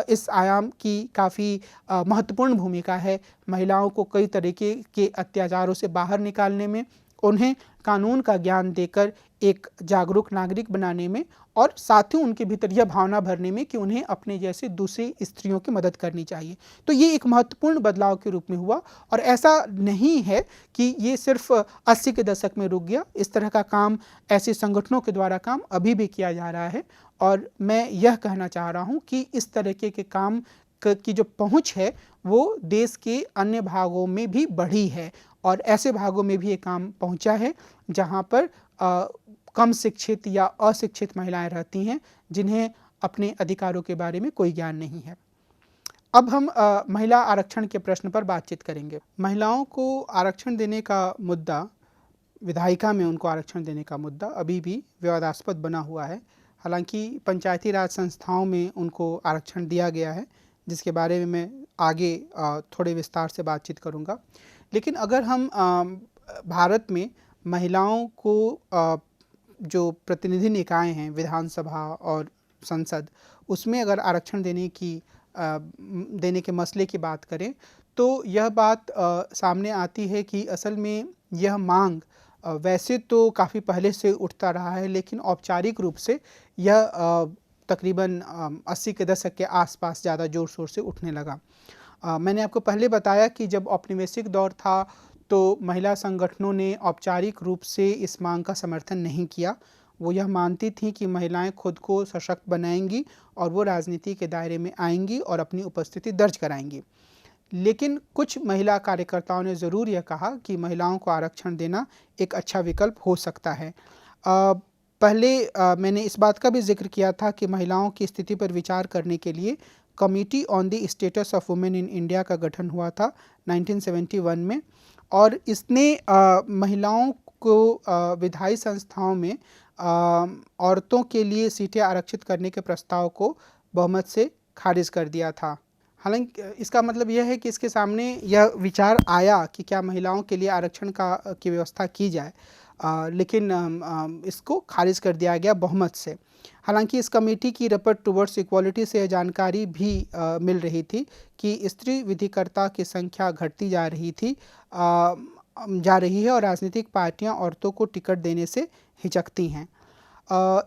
इस आयाम की काफ़ी महत्वपूर्ण भूमिका है महिलाओं को कई तरीके के अत्याचारों से बाहर निकालने में, उन्हें कानून का ज्ञान देकर एक जागरूक नागरिक बनाने में, और साथ ही उनके भीतर यह भावना भरने में कि उन्हें अपने जैसे दूसरी स्त्रियों की मदद करनी चाहिए। तो ये एक महत्वपूर्ण बदलाव के रूप में हुआ, और ऐसा नहीं है कि ये सिर्फ 80 के दशक में रुक गया। इस तरह का काम, ऐसे संगठनों के द्वारा काम अभी भी किया जा रहा है, और मैं यह कहना चाह रहा हूँ कि इस तरीके के काम की जो पहुँच है वो देश के अन्य भागों में भी बढ़ी है, और ऐसे भागों में भी ये काम पहुँचा है जहाँ पर कम शिक्षित या अशिक्षित महिलाएं रहती हैं, जिन्हें अपने अधिकारों के बारे में कोई ज्ञान नहीं है। अब हम महिला आरक्षण के प्रश्न पर बातचीत करेंगे। महिलाओं को आरक्षण देने का मुद्दा, विधायिका में उनको आरक्षण देने का मुद्दा अभी भी विवादास्पद बना हुआ है। हालांकि पंचायती राज संस्थाओं में उनको आरक्षण दिया गया है, जिसके बारे में मैं आगे थोड़े विस्तार से बातचीत करूँगा। लेकिन अगर हम भारत में महिलाओं को जो प्रतिनिधि निकाय हैं, विधानसभा और संसद, उसमें अगर आरक्षण देने के मसले की बात करें तो यह बात सामने आती है कि असल में यह मांग वैसे तो काफ़ी पहले से उठता रहा है, लेकिन औपचारिक रूप से यह तकरीबन 80 के दशक के आसपास ज़्यादा ज़ोर शोर से उठने लगा। मैंने आपको पहले बताया कि जब औपनिवेशिक दौर था तो महिला संगठनों ने औपचारिक रूप से इस मांग का समर्थन नहीं किया। वो यह मानती थीं कि महिलाएं खुद को सशक्त बनाएंगी और वो राजनीति के दायरे में आएंगी और अपनी उपस्थिति दर्ज कराएंगी। लेकिन कुछ महिला कार्यकर्ताओं ने ज़रूर यह कहा कि महिलाओं को आरक्षण देना एक अच्छा विकल्प हो सकता है। पहले मैंने इस बात का भी जिक्र किया था कि महिलाओं की स्थिति पर विचार करने के लिए committee on the status of women in India का गठन हुआ था 1971 में, और इसने महिलाओं को विधायी संस्थाओं में औरतों के लिए सीटें आरक्षित करने के प्रस्ताव को बहुमत से खारिज कर दिया था। हालांकि इसका मतलब यह है कि इसके सामने यह विचार आया कि क्या महिलाओं के लिए आरक्षण की व्यवस्था की जाए, लेकिन इसको खारिज कर दिया गया बहुमत से। हालांकि इस कमेटी की रिपोर्ट टुवर्ड्स इक्वालिटी से यह जानकारी भी मिल रही थी कि स्त्री विधिकर्ता की संख्या घटती जा रही है और राजनीतिक पार्टियां औरतों को टिकट देने से हिचकती हैं।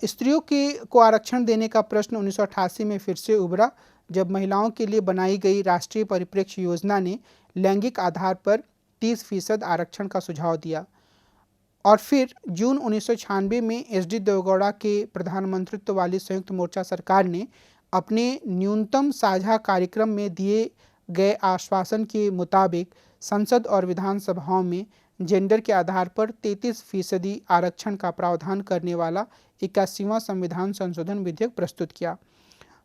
स्त्रियों को आरक्षण देने का प्रश्न 1988 में फिर से उभरा, जब महिलाओं के लिए बनाई गई राष्ट्रीय परिप्रेक्ष्य योजना ने लैंगिक आधार पर 30% आरक्षण का सुझाव दिया। और फिर जून 1996 में एच.डी. देवेगौड़ा के प्रधानमंत्रित्व वाली संयुक्त मोर्चा सरकार ने अपने न्यूनतम साझा कार्यक्रम में दिए गए आश्वासन के मुताबिक संसद और विधानसभाओं में जेंडर के आधार पर 33% आरक्षण का प्रावधान करने वाला 81वां संविधान संशोधन विधेयक प्रस्तुत किया।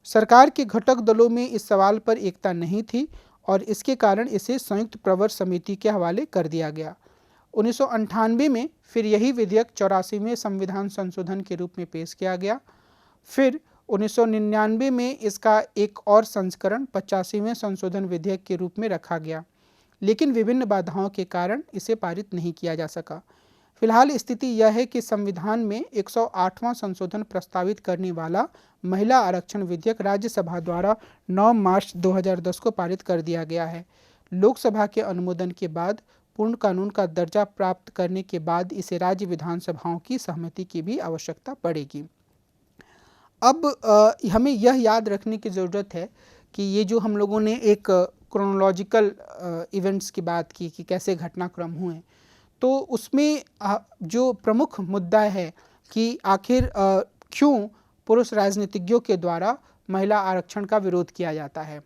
सरकार के घटक दलों में इस सवाल पर एकता नहीं थी और इसके कारण इसे संयुक्त प्रवर समिति के हवाले कर दिया गया। 1998 में फिर यही विधेयक 84वें संविधान संशोधन के रूप में पेश किया गया। फिर 1999 में इसका एक और संस्करण 85वें संशोधन विधेयक के रूप में रखा गया, लेकिन विभिन्न बाधाओं के कारण इसे पारित नहीं किया जा सका। फिलहाल स्थिति यह है कि संविधान में 108वां संशोधन प्रस्तावित करने वाला महिला आरक्षण विधेयक राज्यसभा द्वारा 9 मार्च 2010 को पारित कर दिया गया है। लोकसभा के अनुमोदन के बाद पूर्ण कानून का दर्जा प्राप्त करने के बाद इसे राज्य विधानसभाओं की सहमति की भी आवश्यकता पड़ेगी। अब हमें यह याद रखने की ज़रूरत है कि ये जो हम लोगों ने एक क्रोनोलॉजिकल इवेंट्स की बात की कि कैसे घटनाक्रम हुए, तो उसमें जो प्रमुख मुद्दा है कि आखिर क्यों पुरुष राजनीतिज्ञों के द्वारा महिला आरक्षण का विरोध किया जाता है।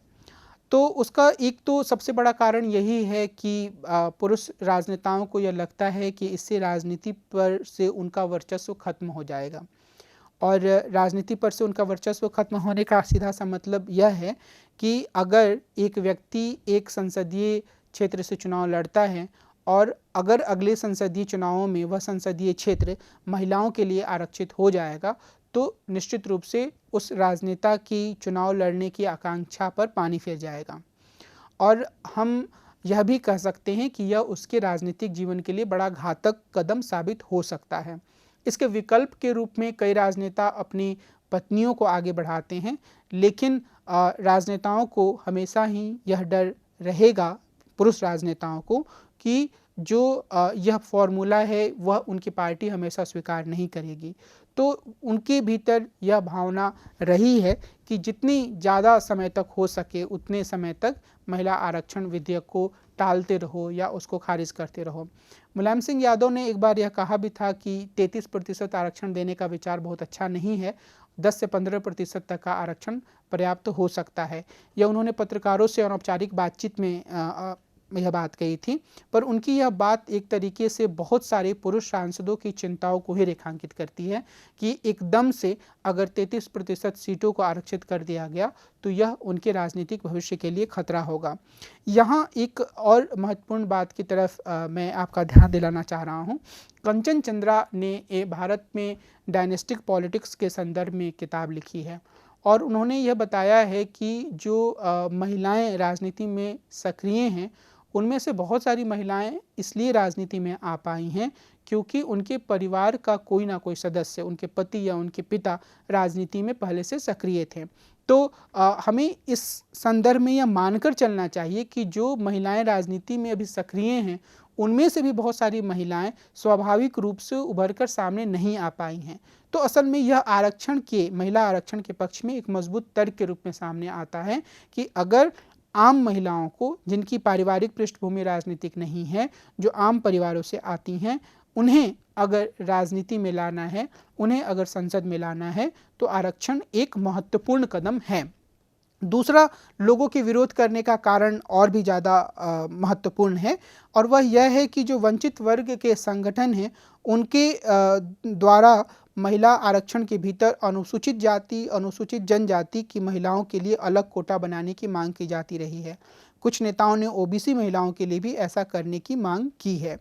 तो उसका एक तो सबसे बड़ा कारण यही है कि पुरुष राजनेताओं को यह लगता है कि इससे राजनीति पर से उनका वर्चस्व खत्म हो जाएगा, और राजनीति पर से उनका वर्चस्व खत्म होने का सीधा सा मतलब यह है कि अगर एक व्यक्ति एक संसदीय क्षेत्र से चुनाव लड़ता है और अगर अगले संसदीय चुनावों में वह संसदीय क्षेत्र महिलाओं के लिए आरक्षित हो जाएगा, तो निश्चित रूप से उस राजनेता की चुनाव लड़ने की आकांक्षा पर पानी फिर जाएगा, और हम यह भी कह सकते हैं कि यह उसके राजनीतिक जीवन के लिए बड़ा घातक कदम साबित हो सकता है। इसके विकल्प के रूप में कई राजनेता अपनी पत्नियों को आगे बढ़ाते हैं, लेकिन राजनेताओं को हमेशा ही यह डर रहेगा, पुरुष राजनेताओं को, कि जो यह फॉर्मूला है वह उनकी पार्टी हमेशा स्वीकार नहीं करेगी। तो उनके भीतर यह भावना रही है कि जितनी ज़्यादा समय तक हो सके उतने समय तक महिला आरक्षण विधेयक को टालते रहो या उसको खारिज करते रहो। मुलायम सिंह यादव ने एक बार यह कहा भी था कि 33% आरक्षण देने का विचार बहुत अच्छा नहीं है, 10 से 15% तक का आरक्षण पर्याप्त हो सकता है। यह उन्होंने पत्रकारों से अनौपचारिक बातचीत में यह बात कही थी, पर उनकी यह बात एक तरीके से बहुत सारे पुरुष सांसदों की चिंताओं को ही रेखांकित करती है कि एकदम से अगर 33% सीटों को आरक्षित कर दिया गया तो यह उनके राजनीतिक भविष्य के लिए खतरा होगा। यहाँ एक और महत्वपूर्ण बात की तरफ मैं आपका ध्यान दिलाना चाह रहा हूँ। कंचन चंद्रा ने भारत में डायनेस्टिक पॉलिटिक्स के संदर्भ में किताब लिखी है, और उन्होंने यह बताया है कि जो महिलाएं राजनीति में सक्रिय हैं उनमें से बहुत सारी महिलाएं इसलिए राजनीति में आ पाई हैं क्योंकि उनके परिवार का कोई ना कोई सदस्य, उनके पति या उनके पिता राजनीति में पहले से सक्रिय थे। तो हमें इस संदर्भ में यह मानकर चलना चाहिए कि जो महिलाएं राजनीति में अभी सक्रिय हैं उनमें से भी बहुत सारी महिलाएं स्वाभाविक रूप से उभर कर सामने नहीं आ पाई हैं। तो असल में यह महिला आरक्षण के पक्ष में एक मजबूत तर्क के रूप में सामने आता है कि अगर आम महिलाओं को, जिनकी पारिवारिक पृष्ठभूमि राजनीतिक नहीं है, जो आम परिवारों से आती हैं, उन्हें अगर राजनीति में लाना है, उन्हें अगर संसद में लाना है, तो आरक्षण एक महत्वपूर्ण कदम है। दूसरा, लोगों के विरोध करने का कारण और भी ज़्यादा महत्वपूर्ण है, और वह यह है कि जो वंचित वर्ग के संगठन हैं, उनके द्वारा महिला आरक्षण के भीतर अनुसूचित जाति, अनुसूचित जनजाति की महिलाओं के लिए अलग कोटा बनाने की मांग की जाती रही है। कुछ नेताओं ने ओबीसी महिलाओं के लिए भी ऐसा करने की मांग की है।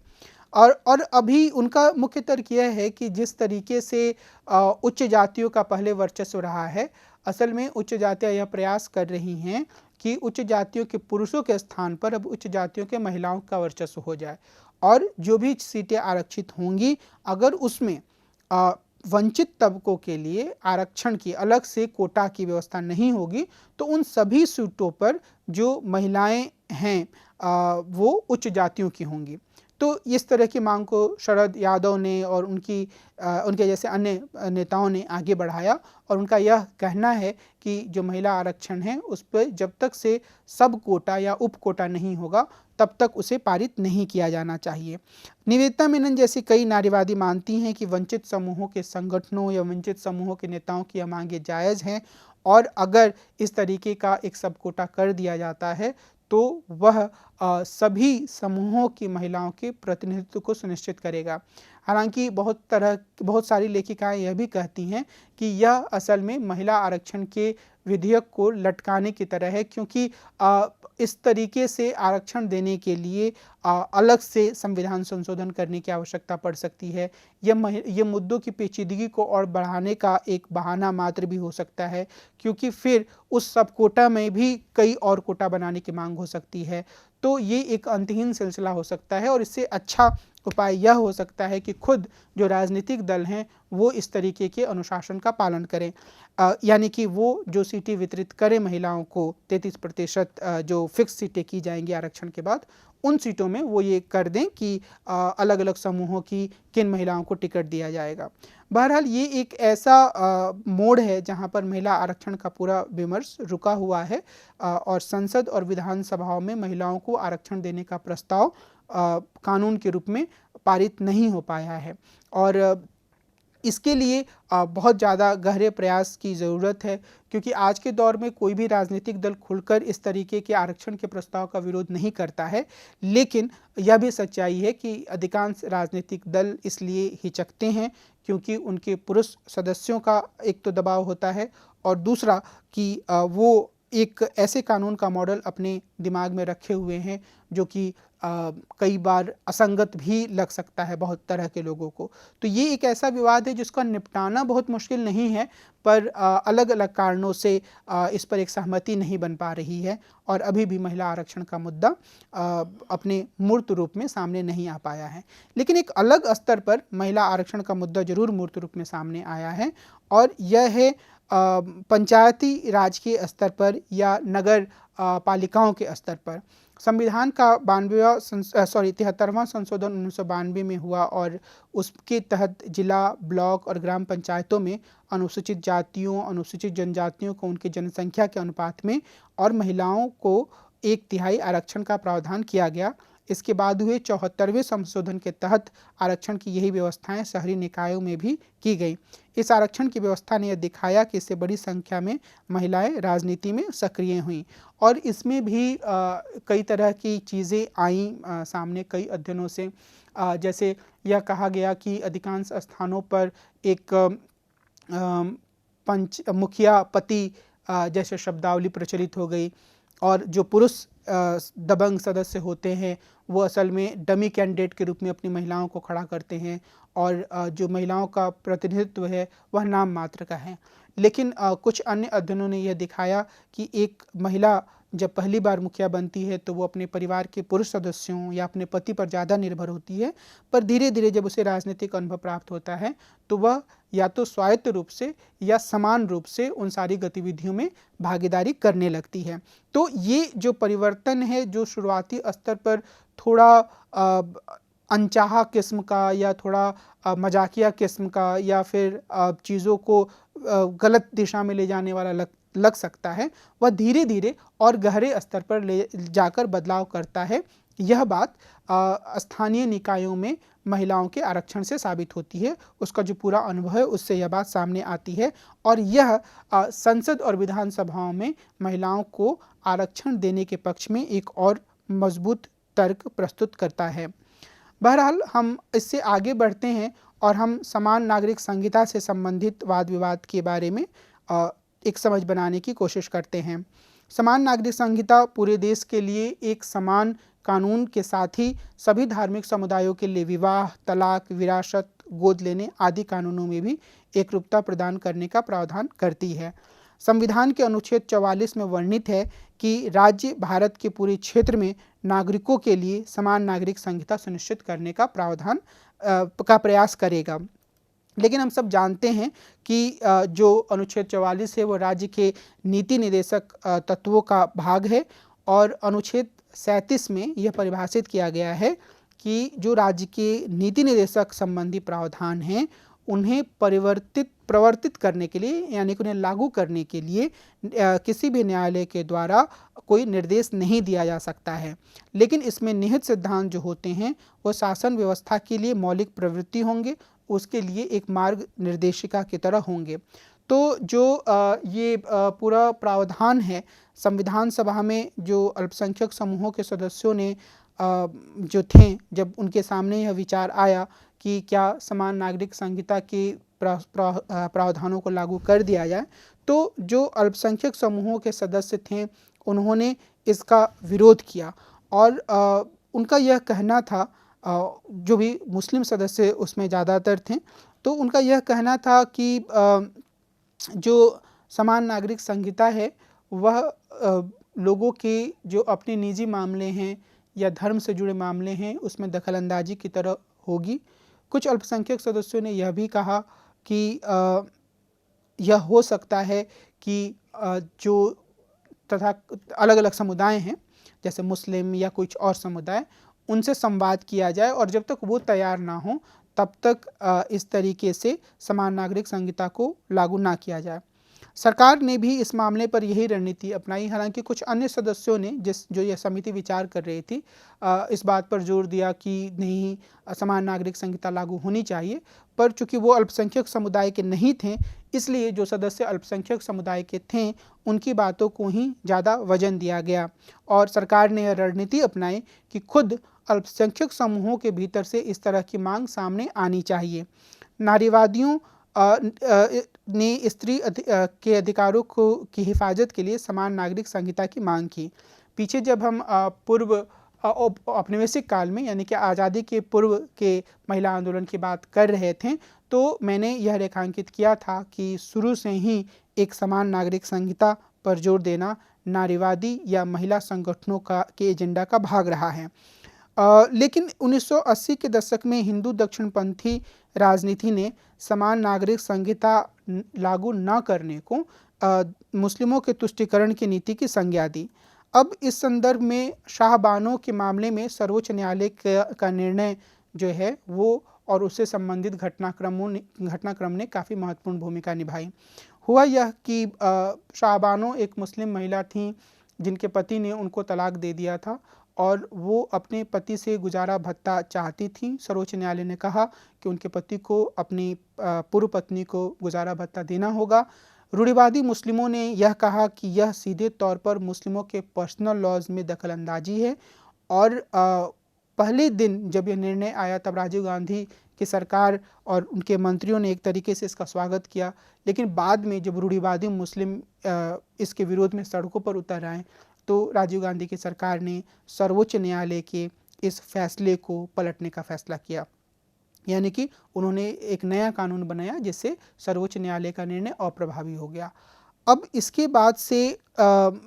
और अभी उनका मुख्य तर्क यह है कि जिस तरीके से उच्च जातियों का पहले वर्चस्व रहा है, असल में उच्च जातियां यह प्रयास कर रही हैं कि उच्च जातियों के पुरुषों के स्थान पर अब उच्च जातियों के महिलाओं का वर्चस्व हो जाए, और जो भी सीटें आरक्षित होंगी, अगर उसमें वंचित तबकों के लिए आरक्षण की अलग से कोटा की व्यवस्था नहीं होगी, तो उन सभी सीटों पर जो महिलाएं हैं वो उच्च जातियों की होंगी। तो इस तरह की मांग को शरद यादव ने और उनके जैसे अन्य नेताओं ने आगे बढ़ाया, और उनका यह कहना है कि जो महिला आरक्षण है उस पर जब तक से सब कोटा या उप कोटा नहीं होगा, तब तक उसे पारित नहीं किया जाना चाहिए। निवेदिता मेनन जैसी कई नारीवादी मानती हैं कि वंचित समूहों के संगठनों या वंचित समूहों के नेताओं की यह मांगें जायज़ हैं, और अगर इस तरीके का एक सब कोटा कर दिया जाता है तो वह सभी समूहों की महिलाओं के प्रतिनिधित्व को सुनिश्चित करेगा। हालांकि बहुत सारी लेखिकाएं यह भी कहती हैं कि यह असल में महिला आरक्षण के विधेयक को लटकाने की तरह है, क्योंकि इस तरीके से आरक्षण देने के लिए अलग से संविधान संशोधन करने की आवश्यकता पड़ सकती है। यह मुद्दों की पेचीदगी को और बढ़ाने का एक बहाना मात्र भी हो सकता है, क्योंकि फिर उस सब कोटा में भी कई और कोटा बनाने की मांग हो सकती है। तो ये एक अंतहीन सिलसिला हो सकता है, और इससे अच्छा उपाय यह हो सकता है कि खुद जो राजनीतिक दल हैं वो इस तरीके के अनुशासन का पालन करें, यानी कि वो जो सीटें वितरित करें महिलाओं को, 33% जो फिक्स सीटें की जाएंगी आरक्षण के बाद, उन सीटों में वो ये कर दें कि अलग अलग समूहों की किन महिलाओं को टिकट दिया जाएगा। बहरहाल ये एक ऐसा मोड़ है जहाँ पर महिला आरक्षण का पूरा विमर्श रुका हुआ है, और संसद और विधानसभाओं में महिलाओं को आरक्षण देने का प्रस्ताव कानून के रूप में पारित नहीं हो पाया है, और इसके लिए बहुत ज़्यादा गहरे प्रयास की ज़रूरत है, क्योंकि आज के दौर में कोई भी राजनीतिक दल खुलकर इस तरीके के आरक्षण के प्रस्ताव का विरोध नहीं करता है। लेकिन यह भी सच्चाई है कि अधिकांश राजनीतिक दल इसलिए हिचकते हैं क्योंकि उनके पुरुष सदस्यों का एक तो दबाव होता है, और दूसरा कि वो एक ऐसे कानून का मॉडल अपने दिमाग में रखे हुए हैं जो कि कई बार असंगत भी लग सकता है बहुत तरह के लोगों को। तो ये एक ऐसा विवाद है जिसका निपटाना बहुत मुश्किल नहीं है, पर अलग अलग कारणों से इस पर एक सहमति नहीं बन पा रही है, और अभी भी महिला आरक्षण का मुद्दा अपने मूर्त रूप में सामने नहीं आ पाया है। लेकिन एक अलग स्तर पर महिला आरक्षण का मुद्दा जरूर मूर्त रूप में सामने आया है, और यह है पंचायती राज के स्तर पर या नगर पालिकाओं के स्तर पर। संविधान का 73वां संशोधन 1992 में हुआ, और उसके तहत जिला, ब्लॉक और ग्राम पंचायतों में अनुसूचित जातियों, अनुसूचित जनजातियों को उनकी जनसंख्या के अनुपात में और महिलाओं को 1/3 आरक्षण का प्रावधान किया गया। इसके बाद हुए 74वें संशोधन के तहत आरक्षण की यही व्यवस्थाएं शहरी निकायों में भी की गई। इस आरक्षण की व्यवस्था ने यह दिखाया कि इससे बड़ी संख्या में महिलाएं राजनीति में सक्रिय हुईं, और इसमें भी कई तरह की चीज़ें आईं सामने कई अध्ययनों से। जैसे यह कहा गया कि अधिकांश स्थानों पर एक मुखिया पति जैसे शब्दावली प्रचलित हो गई, और जो पुरुष दबंग सदस्य होते हैं वो असल में डमी कैंडिडेट के रूप में अपनी महिलाओं को खड़ा करते हैं, और जो महिलाओं का प्रतिनिधित्व है वह नाम मात्र का है। लेकिन कुछ अन्य अध्ययनों ने यह दिखाया कि एक महिला जब पहली बार मुखिया बनती है तो वो अपने परिवार के पुरुष सदस्यों या अपने पति पर ज़्यादा निर्भर होती है, पर धीरे धीरे जब उसे राजनीतिक अनुभव प्राप्त होता है तो वह या तो स्वायत्त रूप से या समान रूप से उन सारी गतिविधियों में भागीदारी करने लगती है। तो ये जो परिवर्तन है, जो शुरुआती स्तर पर थोड़ा अनचाहा किस्म का या थोड़ा मजाकिया किस्म का या फिर चीज़ों को गलत दिशा में ले जाने वाला लग सकता है, वह धीरे धीरे और गहरे स्तर पर ले जाकर बदलाव करता है। यह बात स्थानीय निकायों में महिलाओं के आरक्षण से साबित होती है। उसका जो पूरा अनुभव है उससे यह बात सामने आती है और यह संसद और विधानसभाओं में महिलाओं को आरक्षण देने के पक्ष में एक और मजबूत तर्क प्रस्तुत करता है। बहरहाल हम इससे आगे बढ़ते हैं और हम समान नागरिक संहिता से संबंधित वाद विवाद के बारे में एक समझ बनाने की कोशिश करते हैं। समान नागरिक संहिता पूरे देश के लिए एक समान कानून के साथ ही सभी धार्मिक समुदायों के लिए विवाह, तलाक, विरासत, गोद लेने आदि कानूनों में भी एकरूपता प्रदान करने का प्रावधान करती है। संविधान के अनुच्छेद 44 में वर्णित है कि राज्य भारत के पूरे क्षेत्र में नागरिकों के लिए समान नागरिक संहिता सुनिश्चित करने का प्रावधान का प्रयास करेगा। लेकिन हम सब जानते हैं कि जो अनुच्छेद 44 है वो राज्य के नीति निर्देशक तत्वों का भाग है और अनुच्छेद 37 में यह परिभाषित किया गया है कि जो राज्य के नीति निर्देशक संबंधी प्रावधान हैं उन्हें प्रवर्तित करने के लिए यानी कि उन्हें लागू करने के लिए किसी भी न्यायालय के द्वारा कोई निर्देश नहीं दिया जा सकता है। लेकिन इसमें निहित सिद्धांत जो होते हैं वो शासन व्यवस्था के लिए मौलिक प्रवृत्ति होंगे, उसके लिए एक मार्ग निर्देशिका की तरह होंगे। तो जो ये पूरा प्रावधान है संविधान सभा में जो अल्पसंख्यक समूहों के सदस्यों ने जो थे जब उनके सामने यह विचार आया कि क्या समान नागरिक संहिता के प्रावधानों को लागू कर दिया जाए, तो जो अल्पसंख्यक समूहों के सदस्य थे उन्होंने इसका विरोध किया और उनका यह कहना था, जो भी मुस्लिम सदस्य उसमें ज़्यादातर थे, तो उनका यह कहना था कि जो समान नागरिक संहिता है वह लोगों के जो अपने निजी मामले हैं या धर्म से जुड़े मामले हैं उसमें दखलंदाजी की तरह होगी। कुछ अल्पसंख्यक सदस्यों ने यह भी कहा कि यह हो सकता है कि जो तथा अलग अलग समुदाय हैं जैसे मुस्लिम या कुछ और समुदाय उनसे संवाद किया जाए और जब तक वो तैयार ना हो तब तक इस तरीके से समान नागरिक संहिता को लागू ना किया जाए। सरकार ने भी इस मामले पर यही रणनीति अपनाई। हालांकि कुछ अन्य सदस्यों ने जो यह समिति विचार कर रही थी इस बात पर जोर दिया कि नहीं, समान नागरिक संहिता लागू होनी चाहिए, पर चूंकि वो अल्पसंख्यक समुदाय के नहीं थे इसलिए जो सदस्य अल्पसंख्यक समुदाय के थे उनकी बातों को ही ज़्यादा वजन दिया गया और सरकार ने यह रणनीति अपनाई कि खुद अल्पसंख्यक समूहों के भीतर से इस तरह की मांग सामने आनी चाहिए। नारीवादियों ने स्त्री के अधिकारों की हिफाजत के लिए समान नागरिक संहिता की मांग की। पीछे जब हम पूर्व औपनिवेशिक काल में यानी कि आज़ादी के पूर्व के महिला आंदोलन की बात कर रहे थे तो मैंने यह रेखांकित किया था कि शुरू से ही एक समान नागरिक संहिता पर जोर देना नारीवादी या महिला संगठनों के एजेंडा का भाग रहा है। लेकिन 1980 के दशक में हिंदू दक्षिणपंथी राजनीति ने समान नागरिक संहिता लागू न करने को मुस्लिमों के तुष्टीकरण की नीति की संज्ञा दी। अब इस संदर्भ में शाहबानो के मामले में सर्वोच्च न्यायालय का निर्णय जो है वो और उससे संबंधित घटनाक्रम ने काफ़ी महत्वपूर्ण भूमिका निभाई। हुआ यह कि शाहबानो एक मुस्लिम महिला थीं जिनके पति ने उनको तलाक दे दिया था और वो अपने पति से गुजारा भत्ता चाहती थीं। सर्वोच्च न्यायालय ने कहा कि उनके पति को अपनी पूर्व पत्नी को गुजारा भत्ता देना होगा। रूढ़िवादी मुस्लिमों ने यह कहा कि यह सीधे तौर पर मुस्लिमों के पर्सनल लॉज में दखलंदाजी है और पहले दिन जब यह निर्णय आया तब राजीव गांधी की सरकार और उनके मंत्रियों ने एक तरीके से इसका स्वागत किया, लेकिन बाद में जब रूढ़िवादी मुस्लिम इसके विरोध में सड़कों पर उतर आए तो राजीव गांधी की सरकार ने सर्वोच्च न्यायालय के इस फैसले को पलटने का फैसला किया, यानी कि उन्होंने एक नया कानून बनाया जिससे सर्वोच्च न्यायालय का निर्णय अप्रभावी हो गया। अब इसके बाद से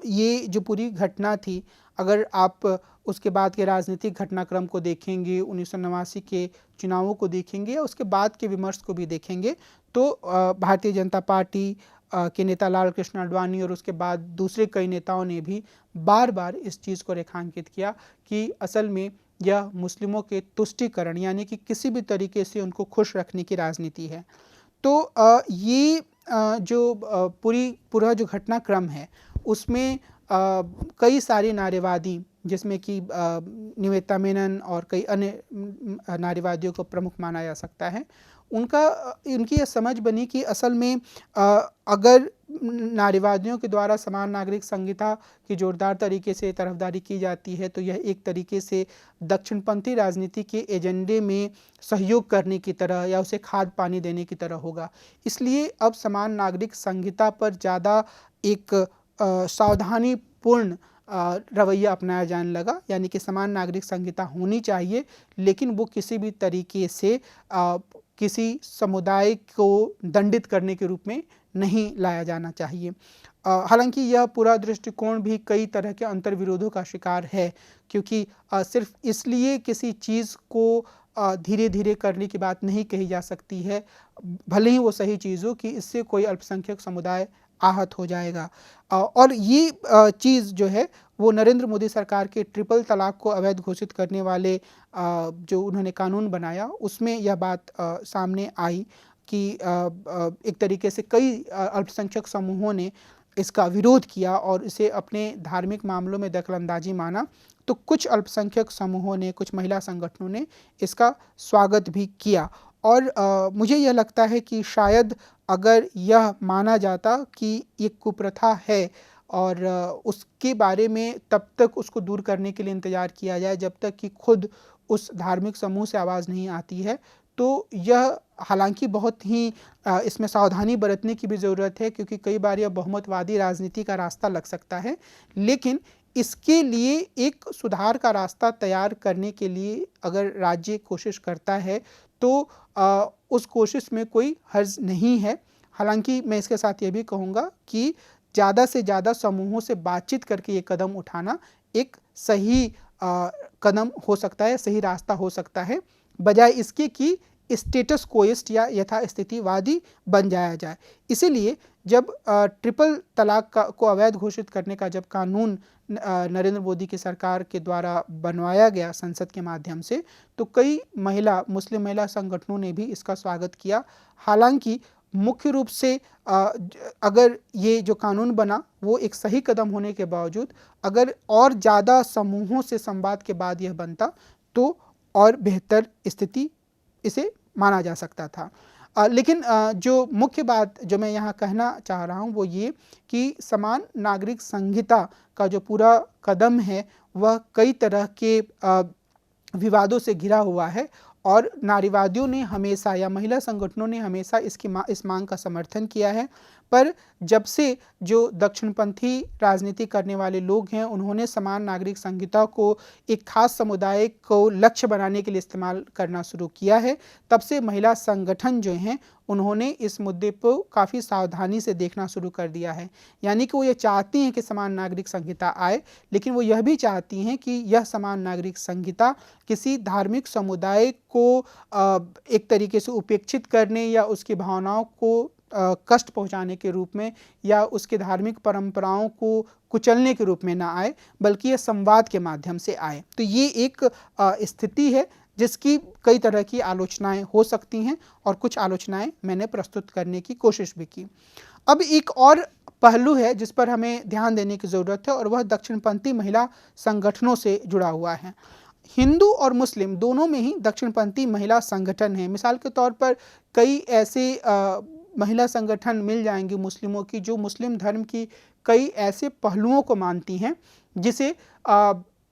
ये जो पूरी घटना थी, अगर आप उसके बाद के राजनीतिक घटनाक्रम को देखेंगे, 1989 के चुनावों को देखेंगे या उसके बाद के विमर्श को भी देखेंगे तो भारतीय जनता पार्टी के नेता लाल कृष्ण आडवाणी और उसके बाद दूसरे कई नेताओं ने भी बार बार इस चीज़ को रेखांकित किया कि असल में यह मुस्लिमों के तुष्टीकरण यानी कि किसी भी तरीके से उनको खुश रखने की राजनीति है। तो ये जो पूरा जो घटनाक्रम है उसमें कई सारे नारीवादी जिसमें कि निवेदिता मेनन और कई अन्य नारीवादियों को प्रमुख माना जा सकता है, उनकी यह समझ बनी कि असल में अगर नारीवादियों के द्वारा समान नागरिक संहिता की जोरदार तरीके से तरफदारी की जाती है तो यह एक तरीके से दक्षिणपंथी राजनीति के एजेंडे में सहयोग करने की तरह या उसे खाद पानी देने की तरह होगा। इसलिए अब समान नागरिक संहिता पर ज़्यादा एक सावधानीपूर्ण रवैया अपनाया जाने लगा, यानी कि समान नागरिक संहिता होनी चाहिए लेकिन वो किसी भी तरीके से किसी समुदाय को दंडित करने के रूप में नहीं लाया जाना चाहिए। हालांकि यह पूरा दृष्टिकोण भी कई तरह के अंतर्विरोधों का शिकार है, क्योंकि सिर्फ इसलिए किसी चीज़ को धीरे धीरे करने की बात नहीं कही जा सकती है, भले ही वो सही चीज़ हो, कि इससे कोई अल्पसंख्यक समुदाय आहत हो जाएगा। और ये चीज़ जो है वो नरेंद्र मोदी सरकार के ट्रिपल तलाक को अवैध घोषित करने वाले जो उन्होंने कानून बनाया उसमें यह बात सामने आई कि एक तरीके से कई अल्पसंख्यक समूहों ने इसका विरोध किया और इसे अपने धार्मिक मामलों में दखलंदाजी माना। तो कुछ अल्पसंख्यक समूहों ने, कुछ महिला संगठनों ने इसका स्वागत भी किया। और मुझे यह लगता है कि शायद अगर यह माना जाता कि ये कुप्रथा है और उसके बारे में तब तक उसको दूर करने के लिए इंतज़ार किया जाए जब तक कि खुद उस धार्मिक समूह से आवाज़ नहीं आती है, तो यह हालांकि बहुत ही इसमें सावधानी बरतने की भी ज़रूरत है, क्योंकि कई बार यह बहुमतवादी राजनीति का रास्ता लग सकता है। लेकिन इसके लिए एक सुधार का रास्ता तैयार करने के लिए अगर राज्य कोशिश करता है तो उस कोशिश में कोई हर्ज नहीं है। हालांकि मैं इसके साथ ये भी कहूँगा कि ज़्यादा से ज़्यादा समूहों से बातचीत करके ये कदम उठाना एक सही कदम हो सकता है, सही रास्ता हो सकता है, बजाय इसके कि स्टेटस कोइस्ट या यथास्थितिवादी बन जाया जाए। इसीलिए जब ट्रिपल तलाक को अवैध घोषित करने का जब कानून नरेंद्र मोदी की सरकार के द्वारा बनवाया गया संसद के माध्यम से, तो कई मुस्लिम महिला संगठनों ने भी इसका स्वागत किया। हालांकि मुख्य रूप से अगर ये जो कानून बना वो एक सही कदम होने के बावजूद अगर और ज़्यादा समूहों से संवाद के बाद यह बनता तो और बेहतर स्थिति इसे माना जा सकता था। लेकिन जो मुख्य बात जो मैं यहाँ कहना चाह रहा हूँ वो ये कि समान नागरिक संहिता का जो पूरा कदम है वह कई तरह के विवादों से घिरा हुआ है और नारीवादियों ने हमेशा या महिला संगठनों ने हमेशा इस मांग का समर्थन किया है। पर जब से जो दक्षिणपंथी राजनीति करने वाले लोग हैं उन्होंने समान नागरिक संहिता को एक खास समुदाय को लक्ष्य बनाने के लिए इस्तेमाल करना शुरू किया है, तब से महिला संगठन जो हैं उन्होंने इस मुद्दे पर काफ़ी सावधानी से देखना शुरू कर दिया है। यानी कि वो ये चाहती हैं कि समान नागरिक संहिता आए, लेकिन वो यह भी चाहती हैं कि यह समान नागरिक संहिता किसी धार्मिक समुदाय को एक तरीके से उपेक्षित करने या उसकी भावनाओं को कष्ट पहुंचाने के रूप में या उसके धार्मिक परंपराओं को कुचलने के रूप में ना आए, बल्कि यह संवाद के माध्यम से आए। तो ये एक स्थिति है जिसकी कई तरह की आलोचनाएं हो सकती हैं और कुछ आलोचनाएं मैंने प्रस्तुत करने की कोशिश भी की। अब एक और पहलू है जिस पर हमें ध्यान देने की ज़रूरत है और वह दक्षिणपंथी महिला संगठनों से जुड़ा हुआ है। हिंदू और मुस्लिम दोनों में ही दक्षिणपंथी महिला संगठन हैं। मिसाल के तौर पर कई ऐसे महिला संगठन मिल जाएंगे मुस्लिमों की जो मुस्लिम धर्म की कई ऐसे पहलुओं को मानती हैं जिसे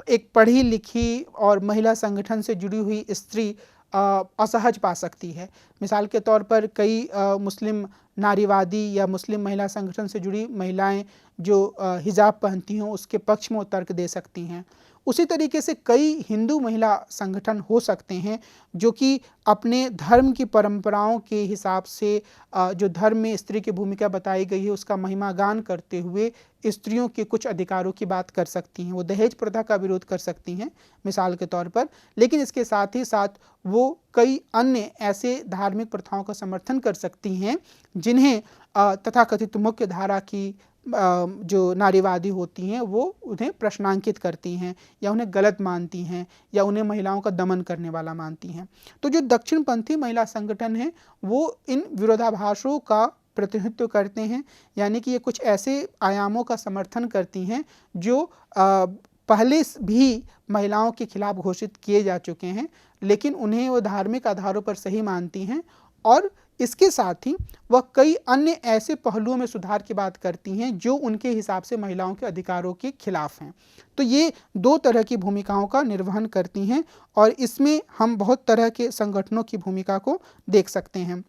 एक पढ़ी लिखी और महिला संगठन से जुड़ी हुई स्त्री असहज पा सकती है। मिसाल के तौर पर कई मुस्लिम नारीवादी या मुस्लिम महिला संगठन से जुड़ी महिलाएं जो हिजाब पहनती हों उसके पक्ष में वो तर्क दे सकती हैं। उसी तरीके से कई हिंदू महिला संगठन हो सकते हैं जो कि अपने धर्म की परंपराओं के हिसाब से जो धर्म में स्त्री की भूमिका बताई गई है उसका महिमागान करते हुए स्त्रियों के कुछ अधिकारों की बात कर सकती हैं। वो दहेज प्रथा का विरोध कर सकती हैं मिसाल के तौर पर, लेकिन इसके साथ ही साथ वो कई अन्य ऐसे धार्मिक प्रथाओं का समर्थन कर सकती हैं जिन्हें तथाकथित मुख्य धारा की जो नारीवादी होती हैं वो उन्हें प्रश्नांकित करती हैं या उन्हें गलत मानती हैं या उन्हें महिलाओं का दमन करने वाला मानती हैं। तो जो दक्षिणपंथी महिला संगठन हैं वो इन विरोधाभासों का प्रतिनिधित्व करते हैं, यानी कि ये कुछ ऐसे आयामों का समर्थन करती हैं जो पहले भी महिलाओं के खिलाफ घोषित किए जा चुके हैं, लेकिन उन्हें वो धार्मिक आधारों पर सही मानती हैं और इसके साथ ही वह कई अन्य ऐसे पहलुओं में सुधार की बात करती हैं जो उनके हिसाब से महिलाओं के अधिकारों के खिलाफ हैं। तो ये दो तरह की भूमिकाओं का निर्वहन करती हैं और इसमें हम बहुत तरह के संगठनों की भूमिका को देख सकते हैं।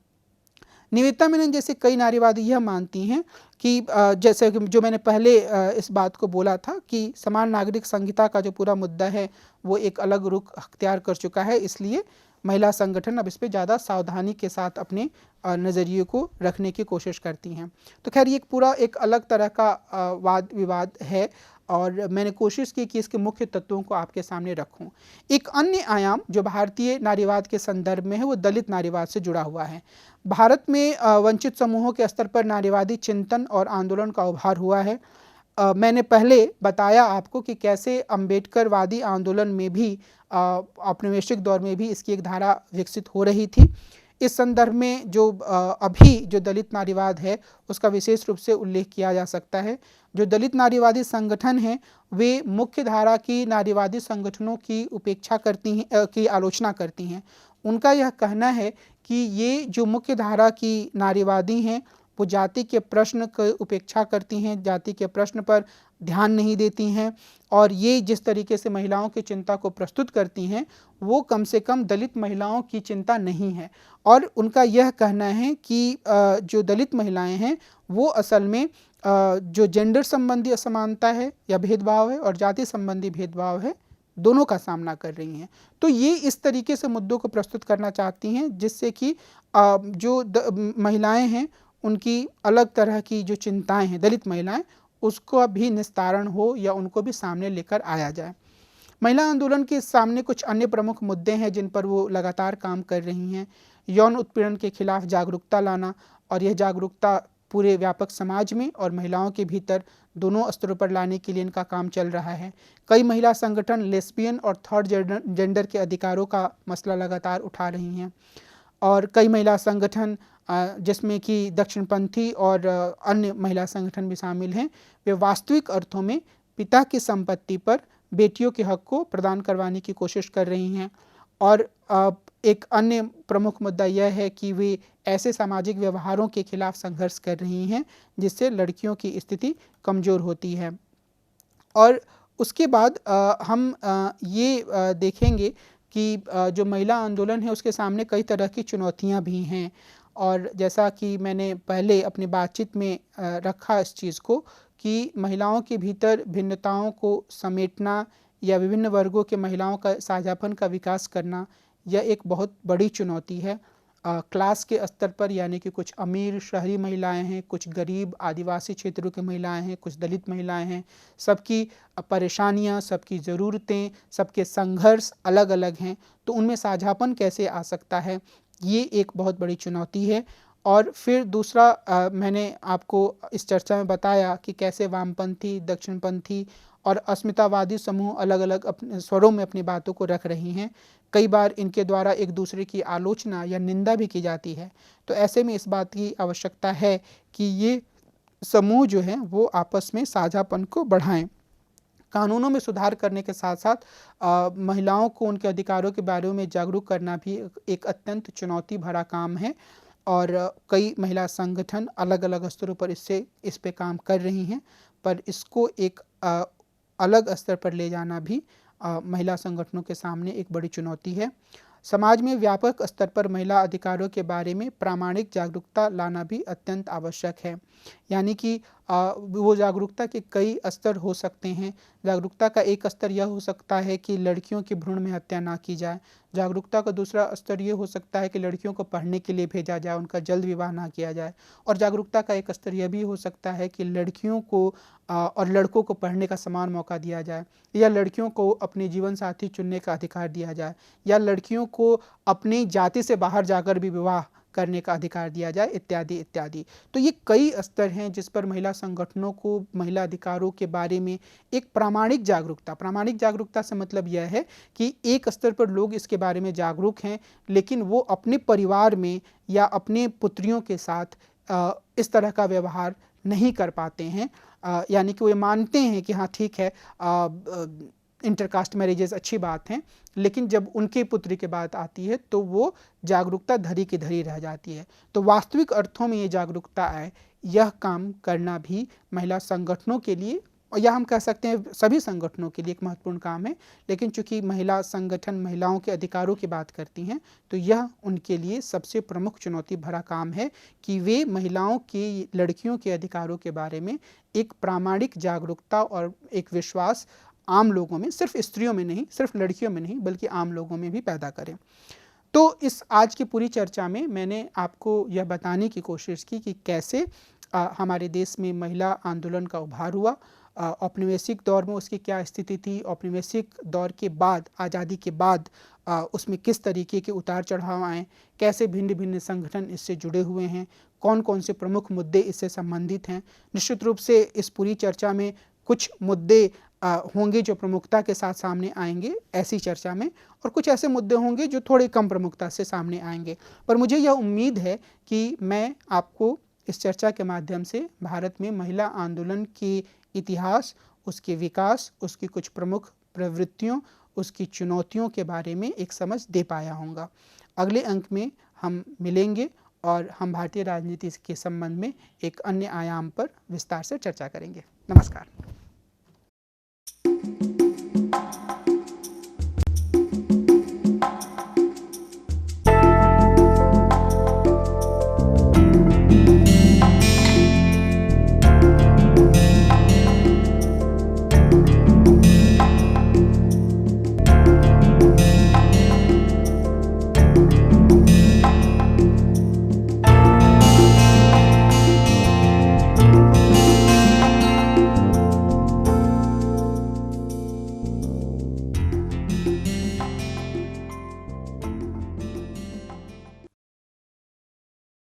निवेदिता मेनन जैसे कई नारीवादी यह मानती हैं कि जैसे कि जो मैंने पहले इस बात को बोला था कि समान नागरिक संहिता का जो पूरा मुद्दा है वो एक अलग रुख अख्तियार कर चुका है, इसलिए महिला संगठन अब इस पे ज़्यादा सावधानी के साथ अपने नज़रिए को रखने की कोशिश करती हैं। तो खैर ये पूरा एक अलग तरह का वाद विवाद है और मैंने कोशिश की कि इसके मुख्य तत्वों को आपके सामने रखूं। एक अन्य आयाम जो भारतीय नारीवाद के संदर्भ में है वो दलित नारीवाद से जुड़ा हुआ है। भारत में वंचित समूहों के स्तर पर नारीवादी चिंतन और आंदोलन का उभार हुआ है। मैंने पहले बताया आपको कि कैसे अम्बेडकरवादी आंदोलन में भी औपनिवेशिक दौर में भी इसकी एक धारा विकसित हो रही थी। इस संदर्भ में जो अभी जो दलित नारीवाद है उसका विशेष रूप से उल्लेख किया जा सकता है। जो दलित नारीवादी संगठन हैं वे मुख्य धारा की नारीवादी संगठनों की उपेक्षा करती हैं, की आलोचना करती हैं। उनका यह कहना है कि ये जो मुख्य धारा की नारीवादी हैं वो जाति के प्रश्न की उपेक्षा करती हैं, जाति के प्रश्न पर ध्यान नहीं देती हैं और ये जिस तरीके से महिलाओं की चिंता को प्रस्तुत करती हैं वो कम से कम दलित महिलाओं की चिंता नहीं है। और उनका यह कहना है कि जो दलित महिलाएं हैं वो असल में जो जेंडर संबंधी असमानता है या भेदभाव है और जाति संबंधी भेदभाव है दोनों का सामना कर रही हैं। तो ये इस तरीके से मुद्दों को प्रस्तुत करना चाहती हैं जिससे कि जो महिलाएं हैं उनकी अलग तरह की जो चिंताएं हैं दलित महिलाएं उसको भी निस्तारण हो या उनको भी सामने लेकर आया जाए। महिला आंदोलन के सामने कुछ अन्य प्रमुख मुद्दे हैं जिन पर वो लगातार काम कर रही हैं। यौन उत्पीड़न के खिलाफ जागरूकता लाना और यह जागरूकता पूरे व्यापक समाज में और महिलाओं के भीतर दोनों स्तरों पर लाने के लिए इनका काम चल रहा है। कई महिला संगठन लेस्बियन और थर्ड जेंडर के अधिकारों का मसला लगातार उठा रही हैं और कई महिला संगठन जिसमें कि दक्षिणपंथी और अन्य महिला संगठन भी शामिल हैं वे वास्तविक अर्थों में पिता की संपत्ति पर बेटियों के हक को प्रदान करवाने की कोशिश कर रही हैं। और एक अन्य प्रमुख मुद्दा यह है कि वे ऐसे सामाजिक व्यवहारों के खिलाफ संघर्ष कर रही हैं जिससे लड़कियों की स्थिति कमज़ोर होती है। और उसके बाद हम ये देखेंगे कि जो महिला आंदोलन है उसके सामने कई तरह की चुनौतियां भी हैं और जैसा कि मैंने पहले अपनी बातचीत में रखा इस चीज़ को कि महिलाओं के भीतर भिन्नताओं को समेटना या विभिन्न वर्गों के महिलाओं का साझापन का विकास करना यह एक बहुत बड़ी चुनौती है। क्लास के स्तर पर यानी कि कुछ अमीर शहरी महिलाएं हैं, कुछ गरीब आदिवासी क्षेत्रों की महिलाएं हैं, कुछ दलित महिलाएं हैं, सबकी परेशानियां, सबकी ज़रूरतें, सबके संघर्ष अलग अलग हैं। तो उनमें साझापन कैसे आ सकता है ये एक बहुत बड़ी चुनौती है। और फिर दूसरा मैंने आपको इस चर्चा में बताया कि कैसे वामपंथी, दक्षिणपंथी और अस्मितावादी समूह अलग अलग अपने स्वरों में अपनी बातों को रख रही हैं। कई बार इनके द्वारा एक दूसरे की आलोचना या निंदा भी की जाती है। तो ऐसे में इस बात की आवश्यकता है कि ये समूह जो हैं वो आपस में साझापन को बढ़ाएं। कानूनों में सुधार करने के साथ साथ महिलाओं को उनके अधिकारों के बारे में जागरूक करना भी एक अत्यंत चुनौती भरा काम है और कई महिला संगठन अलग अलग स्तरों पर इस पे काम कर रही हैं, पर इसको एक अलग स्तर पर ले जाना भी महिला संगठनों के सामने एक बड़ी चुनौती है। समाज में व्यापक स्तर पर महिला अधिकारों के बारे में प्रामाणिक जागरूकता लाना भी अत्यंत आवश्यक है। यानी कि वो जागरूकता के कई स्तर हो सकते हैं। जागरूकता का एक स्तर यह हो सकता है कि लड़कियों की भ्रूण में हत्या ना की जाए। जागरूकता का दूसरा स्तर ये हो सकता है कि लड़कियों को पढ़ने के लिए भेजा जाए, उनका जल्द विवाह ना किया जाए। और जागरूकता का एक स्तर यह भी हो सकता है कि लड़कियों को और लड़कों को पढ़ने का समान मौका दिया जाए, या लड़कियों को अपने जीवन साथी चुनने का अधिकार दिया जाए, या लड़कियों को अपनी जाति से बाहर जाकर भी विवाह करने का अधिकार दिया जाए, इत्यादि इत्यादि। तो ये कई स्तर हैं जिस पर महिला संगठनों को महिला अधिकारों के बारे में एक प्रामाणिक जागरूकता से मतलब यह है कि एक स्तर पर लोग इसके बारे में जागरूक हैं, लेकिन वो अपने परिवार में या अपने पुत्रियों के साथ इस तरह का व्यवहार नहीं कर पाते हैं। यानी कि वे मानते हैं कि हाँ ठीक है, इंटरकास्ट मैरिजेस अच्छी बात हैं, लेकिन जब उनके पुत्री की बात आती है तो वो जागरूकता धरी की धरी रह जाती है। तो वास्तविक अर्थों में ये जागरूकता आए, यह काम करना भी महिला संगठनों के लिए, और या हम कह सकते हैं सभी संगठनों के लिए एक महत्वपूर्ण काम है। लेकिन चूंकि महिला संगठन महिलाओं के अधिकारों की बात करती हैं, तो यह उनके लिए सबसे प्रमुख चुनौती भरा काम है कि वे महिलाओं की, लड़कियों के अधिकारों के बारे में एक प्रामाणिक जागरूकता और एक विश्वास आम लोगों में, सिर्फ स्त्रियों में नहीं, सिर्फ लड़कियों में नहीं, बल्कि आम लोगों में भी पैदा करें। तो इस आज की पूरी चर्चा में मैंने आपको यह बताने की कोशिश की कि कैसे हमारे देश में महिला आंदोलन का उभार हुआ, औपनिवेशिक दौर में उसकी क्या स्थिति थी, औपनिवेशिक दौर के बाद, आज़ादी के बाद उसमें किस तरीके के उतार चढ़ाव आए, कैसे भिन्न भिन्न संगठन इससे जुड़े हुए हैं, कौन कौन से प्रमुख मुद्दे इससे संबंधित हैं। निश्चित रूप से इस पूरी चर्चा में कुछ मुद्दे होंगे जो प्रमुखता के साथ सामने आएंगे ऐसी चर्चा में, और कुछ ऐसे मुद्दे होंगे जो थोड़े कम प्रमुखता से सामने आएंगे। पर मुझे यह उम्मीद है कि मैं आपको इस चर्चा के माध्यम से भारत में महिला आंदोलन के इतिहास, उसके विकास, उसकी कुछ प्रमुख प्रवृत्तियों, उसकी चुनौतियों के बारे में एक समझ दे पाया होऊंगा। अगले अंक में हम मिलेंगे और हम भारतीय राजनीति के संबंध में एक अन्य आयाम पर विस्तार से चर्चा करेंगे। नमस्कार।